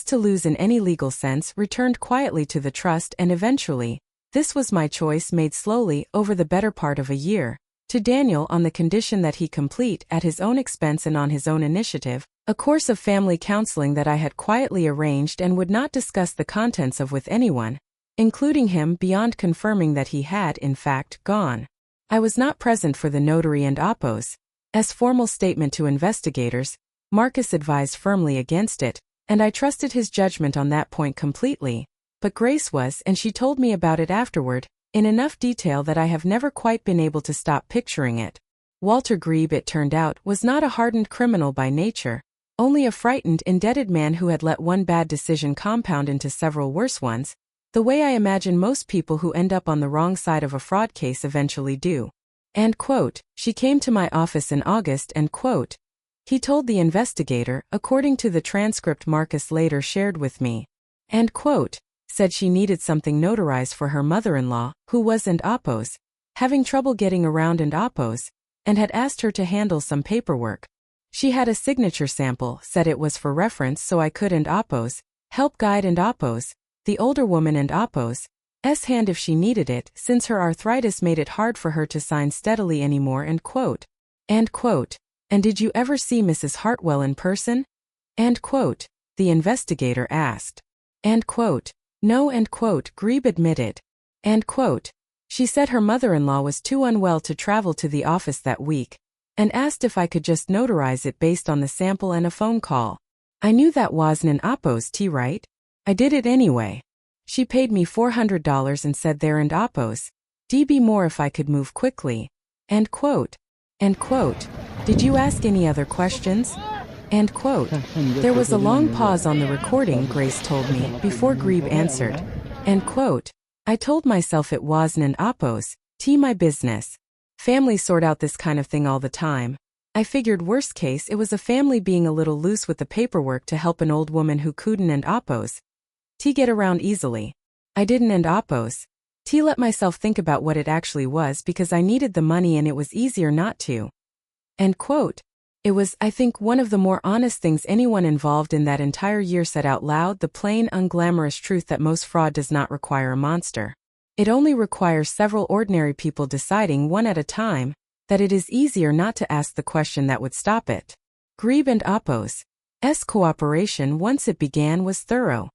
to lose in any legal sense, returned quietly to the trust and eventually, this was my choice made slowly, over the better part of a year, to Daniel on the condition that he complete, at his own expense and on his own initiative, a course of family counseling that I had quietly arranged and would not discuss the contents of with anyone, including him, beyond confirming that he had, in fact, gone. I was not present for the notary and Oppos' formal statement to investigators. Marcus advised firmly against it, and I trusted his judgment on that point completely, but Grace was, and she told me about it afterward, in enough detail that I have never quite been able to stop picturing it. Walter Grebe, it turned out, was not a hardened criminal by nature, only a frightened, indebted man who had let one bad decision compound into several worse ones, the way I imagine most people who end up on the wrong side of a fraud case eventually do. End quote. She came to my office in August, end quote. He told the investigator, according to the transcript Marcus later shared with me. End quote. said she needed something notarized for her mother-in-law, who was and oppos, having trouble getting around and oppos, and had asked her to handle some paperwork. She had a signature sample, said it was for reference so I could and oppos, help guide and oppos, the older woman and oppos, hand if she needed it, since her arthritis made it hard for her to sign steadily anymore, and quote. And did you ever see Mrs. Hartwell in person? And quote, the investigator asked. And quote, no, and quote, Grebe admitted. And quote, she said her mother-in-law was too unwell to travel to the office that week, and asked if I could just notarize it based on the sample and a phone call. I knew that wasn't an oppos tea, right? I did it anyway. She paid me $400 and said there and oppos, DB more if I could move quickly. End quote. End quote. Did you ask any other questions? End quote. There was a long pause on the recording, Grace told me, before Grebe answered. End quote. I told myself it wasn't an oppos, my business. Families sort out this kind of thing all the time. I figured worst case it was a family being a little loose with the paperwork to help an old woman who couldn't and oppos get around easily. I didn't and oppos let myself think about what it actually was because I needed the money and it was easier not to. End quote. It was, I think, one of the more honest things anyone involved in that entire year said out loud, the plain, unglamorous truth that most fraud does not require a monster. It only requires several ordinary people deciding one at a time that it is easier not to ask the question that would stop it. Grebe and oppos' cooperation once it began was thorough.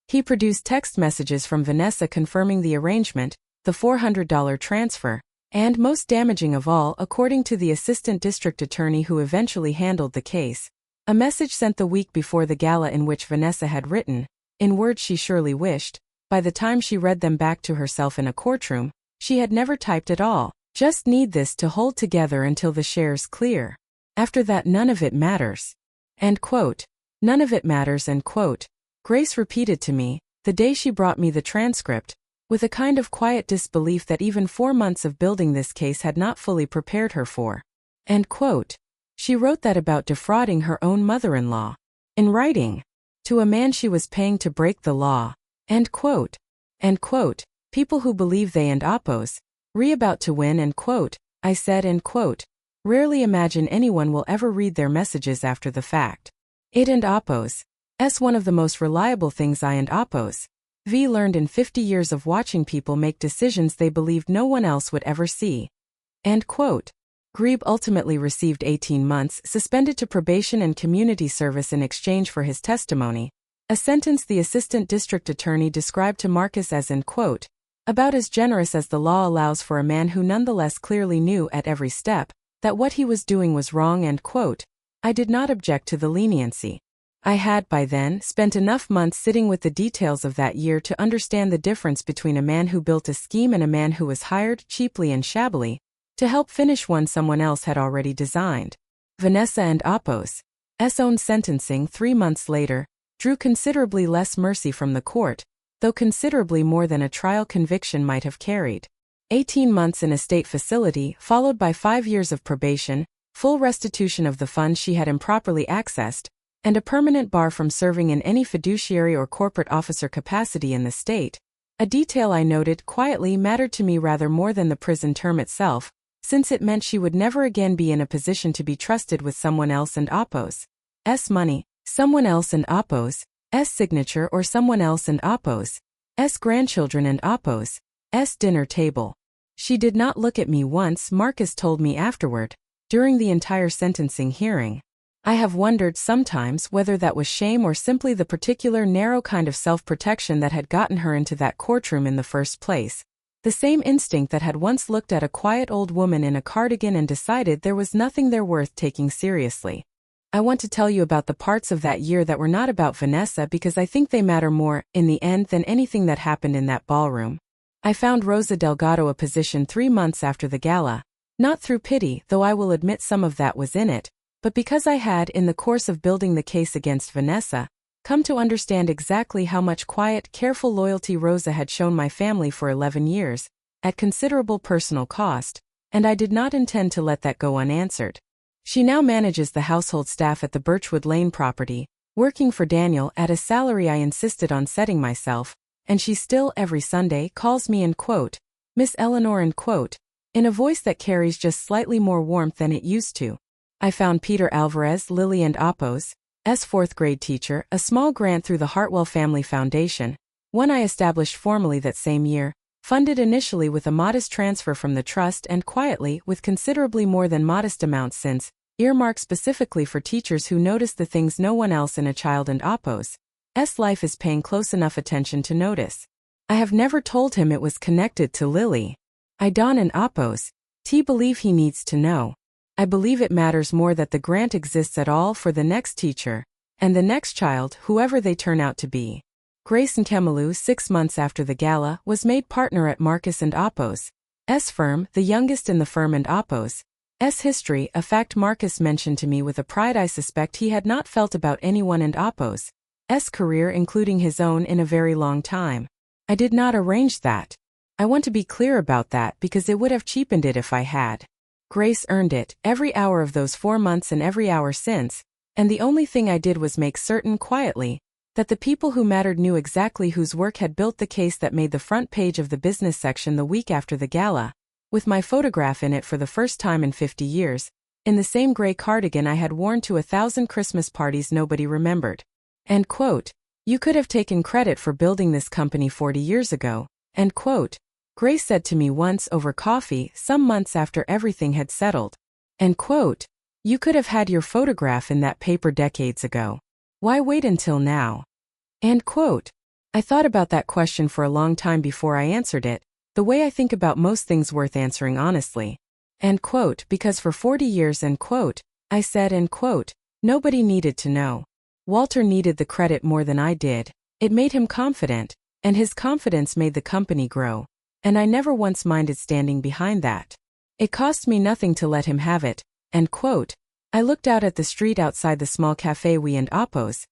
He produced text messages from Vanessa confirming the arrangement, the $400 transfer, and most damaging of all, according to the assistant district attorney who eventually handled the case, a message sent the week before the gala in which Vanessa had written, in words she surely wished, by the time she read them back to herself in a courtroom, she had never typed at all. Just need this to hold together until the shares clear. After that none of it matters. End quote. None of it matters, end quote. Grace repeated to me, the day she brought me the transcript, with a kind of quiet disbelief that even 4 months of building this case had not fully prepared her for. End quote. She wrote that about defrauding her own mother-in-law. In writing. To a man she was paying to break the law. End quote. End quote. People who believe they and oppos about to win, end quote. I said, end quote. Rarely imagine anyone will ever read their messages after the fact. It and oppos one of the most reliable things I and oppos learned in 50 years of watching people make decisions they believed no one else would ever see. End quote. Grebe ultimately received 18 months suspended to probation and community service in exchange for his testimony, a sentence the assistant district attorney described to Marcus as, end quote, about as generous as the law allows for a man who nonetheless clearly knew at every step that what he was doing was wrong, end quote. I did not object to the leniency. I had, by then, spent enough months sitting with the details of that year to understand the difference between a man who built a scheme and a man who was hired, cheaply and shabbily, to help finish one someone else had already designed. Vanessa and oppos' own sentencing 3 months later drew considerably less mercy from the court, though considerably more than a trial conviction might have carried. 18 months in a state facility, followed by 5 years of probation, full restitution of the funds she had improperly accessed, and a permanent bar from serving in any fiduciary or corporate officer capacity in the state. A detail I noted quietly mattered to me rather more than the prison term itself, since it meant she would never again be in a position to be trusted with someone else and oppos' money, someone else and oppos' signature, or someone else and oppos' grandchildren and oppos' dinner table. She did not look at me once, Marcus told me afterward, during the entire sentencing hearing. I have wondered sometimes whether that was shame or simply the particular narrow kind of self-protection that had gotten her into that courtroom in the first place. The same instinct that had once looked at a quiet old woman in a cardigan and decided there was nothing there worth taking seriously. I want to tell you about the parts of that year that were not about Vanessa because I think they matter more, in the end, than anything that happened in that ballroom. I found Rosa Delgado a position 3 months after the gala, not through pity, though I will admit some of that was in it, but because I had, in the course of building the case against Vanessa, come to understand exactly how much quiet, careful loyalty Rosa had shown my family for 11 years, at considerable personal cost, and I did not intend to let that go unanswered. She now manages the household staff at the Birchwood Lane property, working for Daniel at a salary I insisted on setting myself, and she still, every Sunday, calls me Miss Eleanor in a voice that carries just slightly more warmth than it used to. I found Peter Alvarez, Lily and Apos, fourth grade teacher, a small grant through the Hartwell Family Foundation, one I established formally that same year, funded initially with a modest transfer from the trust and quietly with considerably more than modest amounts since, earmarked specifically for teachers who notice the things no one else in a child and Apos' life is paying close enough attention to notice. I have never told him it was connected to Lily. I Don and Apos' believe he needs to know. I believe it matters more that the grant exists at all for the next teacher, and the next child, whoever they turn out to be. Grace Nkemelu, 6 months after the gala, was made partner at Marcus and Apos' firm, the youngest in the firm and Apos' history, a fact Marcus mentioned to me with a pride I suspect he had not felt about anyone in Apos' career including his own in a very long time. I did not arrange that. I want to be clear about that because it would have cheapened it if I had. Grace earned it, every hour of those 4 months and every hour since, and the only thing I did was make certain, quietly, that the people who mattered knew exactly whose work had built the case that made the front page of the business section the week after the gala, with my photograph in it for the first time in 50 years, in the same gray cardigan I had worn to 1,000 Christmas parties nobody remembered. End quote. You could have taken credit for building this company 40 years ago. End quote. Grace said to me once over coffee some months after everything had settled. End quote. You could have had your photograph in that paper decades ago. Why wait until now? End quote. I thought about that question for a long time before I answered it, the way I think about most things worth answering honestly. End quote, because for 40 years, end quote, I said, end quote, nobody needed to know. Walter needed the credit more than I did. It made him confident, and his confidence made the company grow. And I never once minded standing behind that. It cost me nothing to let him have it, end quote. I looked out at the street outside the small cafe we and Apos'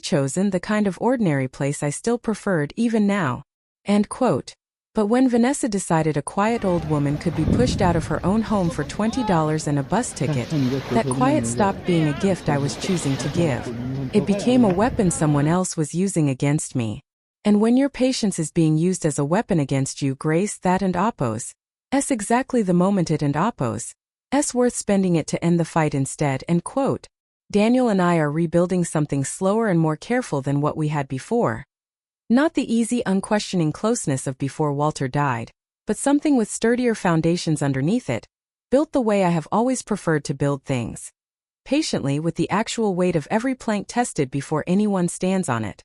chosen, the kind of ordinary place I still preferred even now. End quote. But when Vanessa decided a quiet old woman could be pushed out of her own home for $20 and a bus ticket, that quiet stopped being a gift I was choosing to give. It became a weapon someone else was using against me. And when your patience is being used as a weapon against you, Grace, that and Apos' exactly the moment it and Apos' worth spending it to end the fight instead, end quote. Daniel and I are rebuilding something slower and more careful than what we had before. Not the easy, unquestioning closeness of before Walter died, but something with sturdier foundations underneath it, built the way I have always preferred to build things. Patiently, with the actual weight of every plank tested before anyone stands on it.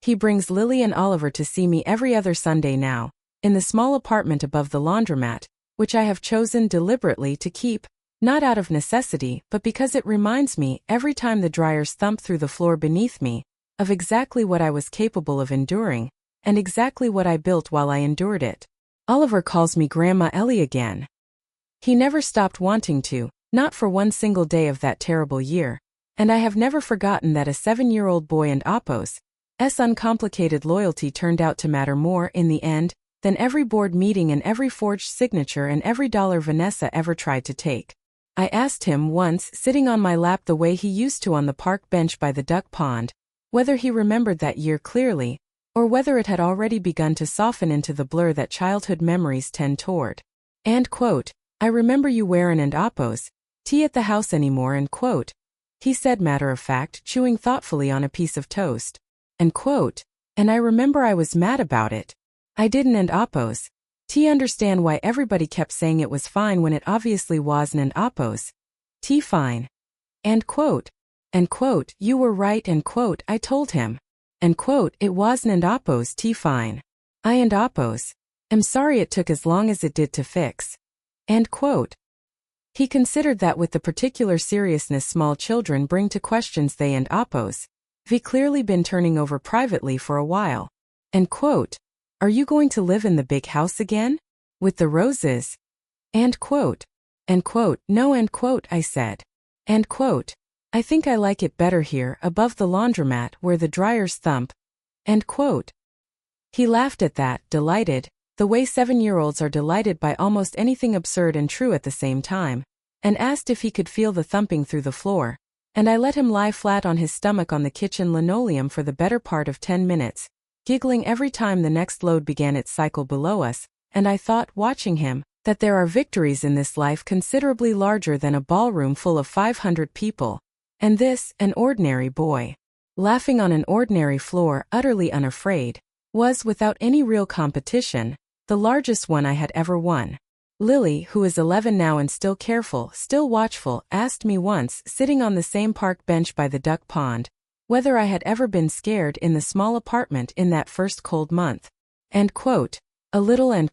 He brings Lily and Oliver to see me every other Sunday now, in the small apartment above the laundromat, which I have chosen deliberately to keep, not out of necessity, but because it reminds me, every time the dryers thump through the floor beneath me, of exactly what I was capable of enduring, and exactly what I built while I endured it. Oliver calls me Grandma Ellie again. He never stopped wanting to, not for one single day of that terrible year, and I have never forgotten that a 7-year-old boy and Apos' uncomplicated loyalty turned out to matter more in the end than every board meeting and every forged signature and every dollar Vanessa ever tried to take. I asked him once, sitting on my lap the way he used to on the park bench by the duck pond, whether he remembered that year clearly, or whether it had already begun to soften into the blur that childhood memories tend toward. End quote. I remember you wearin' and Apos' at the house anymore, end quote. He said matter of fact, chewing thoughtfully on a piece of toast. End quote. And I remember I was mad about it. I didn't and Apos' understand why everybody kept saying it was fine when it obviously wasn't and Apos' fine. End quote. End quote. You were right, end quote, I told him. End quote. It wasn't and Apos' fine. I and Apos' am sorry it took as long as it did to fix. End quote. He considered that with the particular seriousness small children bring to questions they and Apos' clearly been turning over privately for a while. End quote. Are you going to live in the big house again? With the roses? End quote. End quote. No, end quote, I said. End quote. I think I like it better here, above the laundromat where the dryers thump. End quote. He laughed at that, delighted, the way 7-year-olds are delighted by almost anything absurd and true at the same time, and asked if he could feel the thumping through the floor, and I let him lie flat on his stomach on the kitchen linoleum for the better part of 10 minutes, giggling every time the next load began its cycle below us, and I thought, watching him, that there are victories in this life considerably larger than a ballroom full of 500 people. And this, an ordinary boy, laughing on an ordinary floor, utterly unafraid, was, without any real competition, the largest one I had ever won. Lily, who is 11 now and still careful, still watchful, asked me once, sitting on the same park bench by the duck pond, whether I had ever been scared in the small apartment in that first cold month. A little.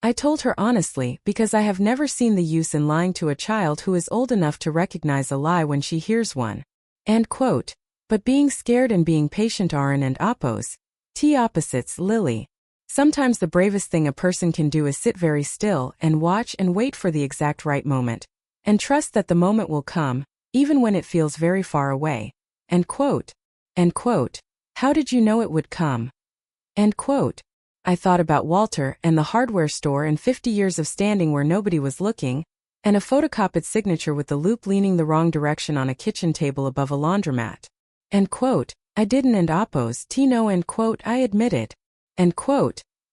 I told her honestly, because I have never seen the use in lying to a child who is old enough to recognize a lie when she hears one. But being scared and being patient aren't and opposites, Lily. Sometimes the bravest thing a person can do is sit very still and watch and wait for the exact right moment, and trust that the moment will come, even when it feels very far away. How did you know it would come? I thought about Walter and the hardware store and 50 years of standing where nobody was looking, and a photocopied signature with the loop leaning the wrong direction on a kitchen table above a laundromat. I didn't know, I admitted.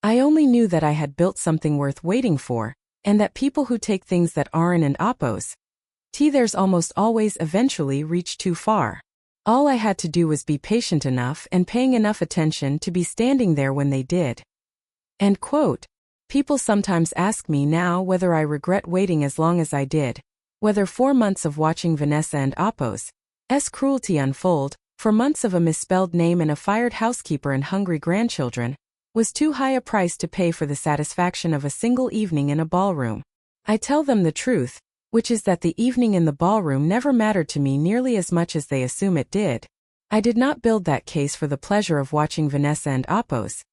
I only knew that I had built something worth waiting for, and that people who take things that aren't and there's almost always eventually reach too far. All I had to do was be patient enough and paying enough attention to be standing there when they did. People sometimes ask me now whether I regret waiting as long as I did, whether 4 months of watching Vanessa and Apo's cruelty unfold, for months of a misspelled name and a fired housekeeper and hungry grandchildren, was too high a price to pay for the satisfaction of a single evening in a ballroom. I tell them the truth, which is that the evening in the ballroom never mattered to me nearly as much as they assume it did. I did not build that case for the pleasure of watching Vanessa and Apo's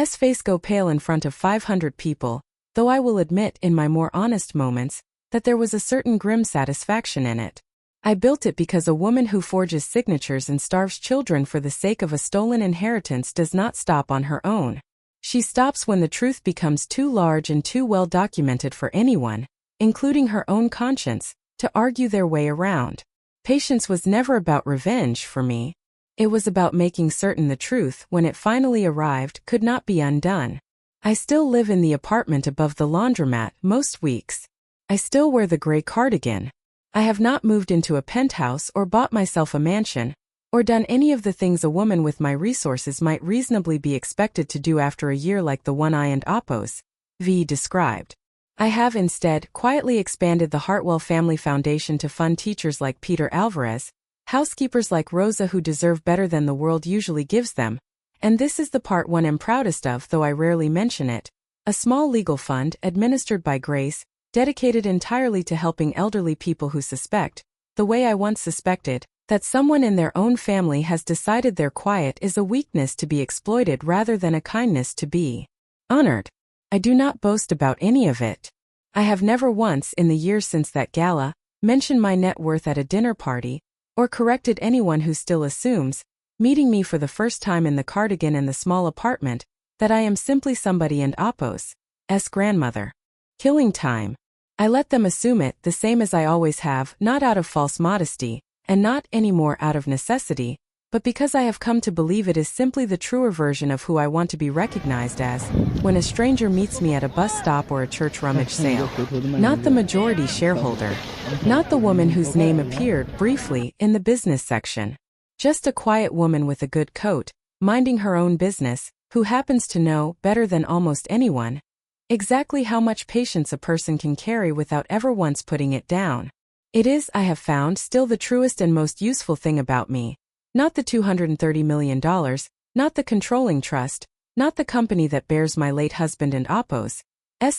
face go pale in front of 500 people, though I will admit in my more honest moments that there was a certain grim satisfaction in it. I built it because a woman who forges signatures and starves children for the sake of a stolen inheritance does not stop on her own. She stops when the truth becomes too large and too well documented for anyone, including her own conscience, to argue their way around. Patience was never about revenge for me. It was about making certain the truth, when it finally arrived, could not be undone. I still live in the apartment above the laundromat most weeks. I still wear the gray cardigan. I have not moved into a penthouse or bought myself a mansion, or done any of the things a woman with my resources might reasonably be expected to do after a year like the one I and Apo's described. I have instead quietly expanded the Hartwell Family Foundation to fund teachers like Peter Alvarez, housekeepers like Rosa who deserve better than the world usually gives them, and this is the part one am proudest of, though I rarely mention it, a small legal fund administered by Grace, dedicated entirely to helping elderly people who suspect, the way I once suspected, that someone in their own family has decided their quiet is a weakness to be exploited rather than a kindness to be honored. I do not boast about any of it. I have never once in the years since that gala mentioned my net worth at a dinner party, or corrected anyone who still assumes, meeting me for the first time in the cardigan and the small apartment, that I am simply somebody and Apo's grandmother. Killing time. I let them assume it, the same as I always have, not out of false modesty, and not any more out of necessity, but because I have come to believe it is simply the truer version of who I want to be recognized as, when a stranger meets me at a bus stop or a church rummage sale. Not the majority shareholder. Not the woman whose name appeared, briefly, in the business section. Just a quiet woman with a good coat, minding her own business, who happens to know, better than almost anyone, exactly how much patience a person can carry without ever once putting it down. It is, I have found, still the truest and most useful thing about me. Not the $230 million, not the controlling trust, not the company that bears my late husband and Apo's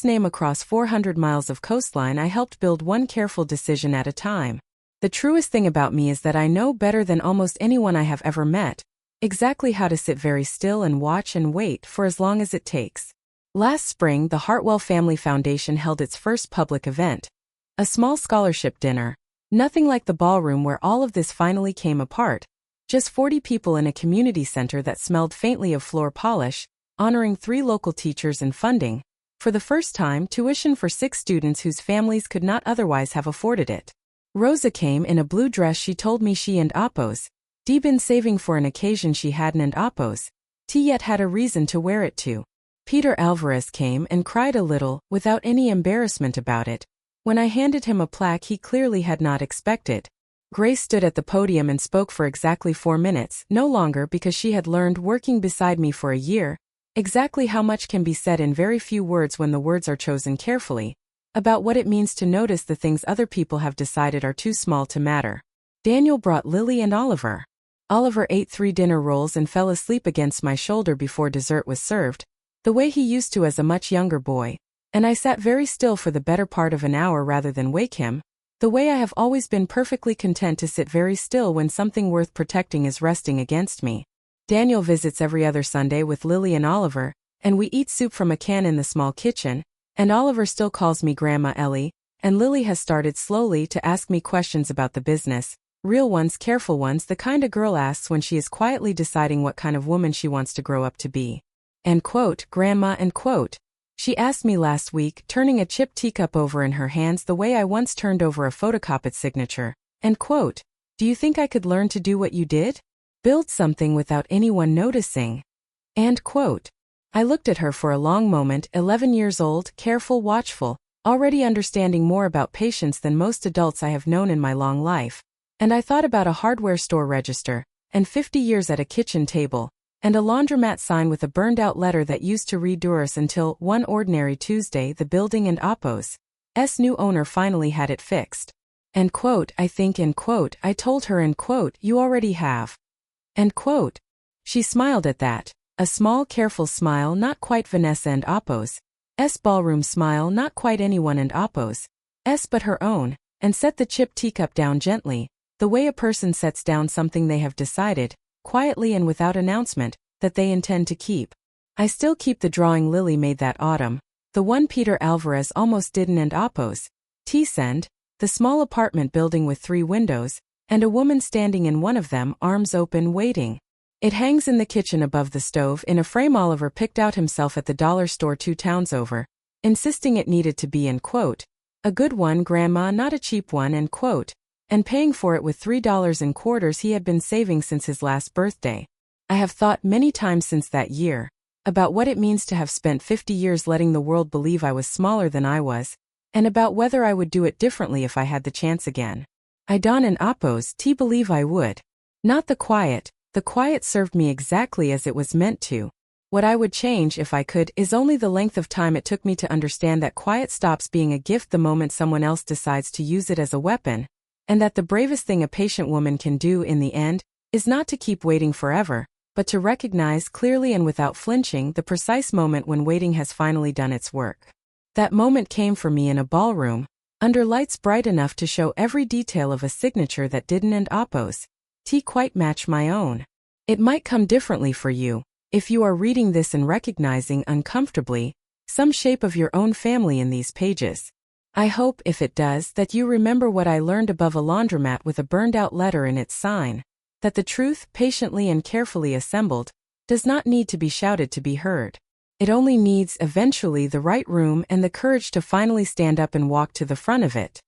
name across 400 miles of coastline. I helped build one careful decision at a time. The truest thing about me is that I know better than almost anyone I have ever met, exactly how to sit very still and watch and wait for as long as it takes. Last spring, the Hartwell Family Foundation held its first public event. A small scholarship dinner. Nothing like the ballroom where all of this finally came apart. Just 40 people in a community center that smelled faintly of floor polish, honoring 3 local teachers and funding, for the first time, tuition for 6 students whose families could not otherwise have afforded it. Rosa came in a blue dress she told me she and Apo's been saving for an occasion she hadn't and Apo's T yet had a reason to wear it too. Peter Alvarez came and cried a little, without any embarrassment about it. When I handed him a plaque he clearly had not expected. Grace stood at the podium and spoke for exactly 4 minutes, no longer, because she had learned, working beside me for a year, exactly how much can be said in very few words when the words are chosen carefully, about what it means to notice the things other people have decided are too small to matter. Daniel brought Lily and Oliver. Oliver ate 3 dinner rolls and fell asleep against my shoulder before dessert was served, the way he used to as a much younger boy, and I sat very still for the better part of an hour rather than wake him, the way I have always been perfectly content to sit very still when something worth protecting is resting against me. Daniel visits every other Sunday with Lily and Oliver, and we eat soup from a can in the small kitchen, and Oliver still calls me Grandma Ellie, and Lily has started slowly to ask me questions about the business, real ones, careful ones, the kind a girl asks when she is quietly deciding what kind of woman she wants to grow up to be. End quote, Grandma, end quote. She asked me last week, turning a chipped teacup over in her hands the way I once turned over a photocopied signature, end quote, do you think I could learn to do what you did? Build something without anyone noticing? End quote. I looked at her for a long moment, 11 years old, careful, watchful, already understanding more about patience than most adults I have known in my long life, and I thought about a hardware store register, and 50 years at a kitchen table, and a laundromat sign with a burned-out letter that used to read Duras until, one ordinary Tuesday, the building and Oppo's new owner finally had it fixed. End quote, I think, end quote, I told her, end quote, you already have. End quote. She smiled at that, a small careful smile, not quite Vanessa and Oppo's ballroom smile, not quite anyone and Oppo's but her own, and set the chipped teacup down gently, the way a person sets down something they have decided, quietly and without announcement, that they intend to keep. I still keep the drawing Lily made that autumn, the one Peter Alvarez almost didn't, and Oppo's send, the small apartment building with 3 windows, and a woman standing in one of them, arms open, waiting. It hangs in the kitchen above the stove in a frame Oliver picked out himself at the dollar store 2 towns over, insisting it needed to be, end quote, a good one, Grandma, not a cheap one, end quote, and paying for it with $3 in quarters he had been saving since his last birthday. I have thought many times since that year about what it means to have spent 50 years letting the world believe I was smaller than I was, and about whether I would do it differently if I had the chance again. I don't and Oppo's believe I would. Not the quiet served me exactly as it was meant to. What I would change if I could is only the length of time it took me to understand that quiet stops being a gift the moment someone else decides to use it as a weapon, and that the bravest thing a patient woman can do in the end is not to keep waiting forever, but to recognize clearly and without flinching the precise moment when waiting has finally done its work. That moment came for me in a ballroom, under lights bright enough to show every detail of a signature that didn't and Oppo's quite match my own. It might come differently for you, if you are reading this and recognizing uncomfortably some shape of your own family in these pages. I hope, if it does, that you remember what I learned above a laundromat with a burned-out letter in its sign, that the truth, patiently and carefully assembled, does not need to be shouted to be heard. It only needs, eventually, the right room and the courage to finally stand up and walk to the front of it.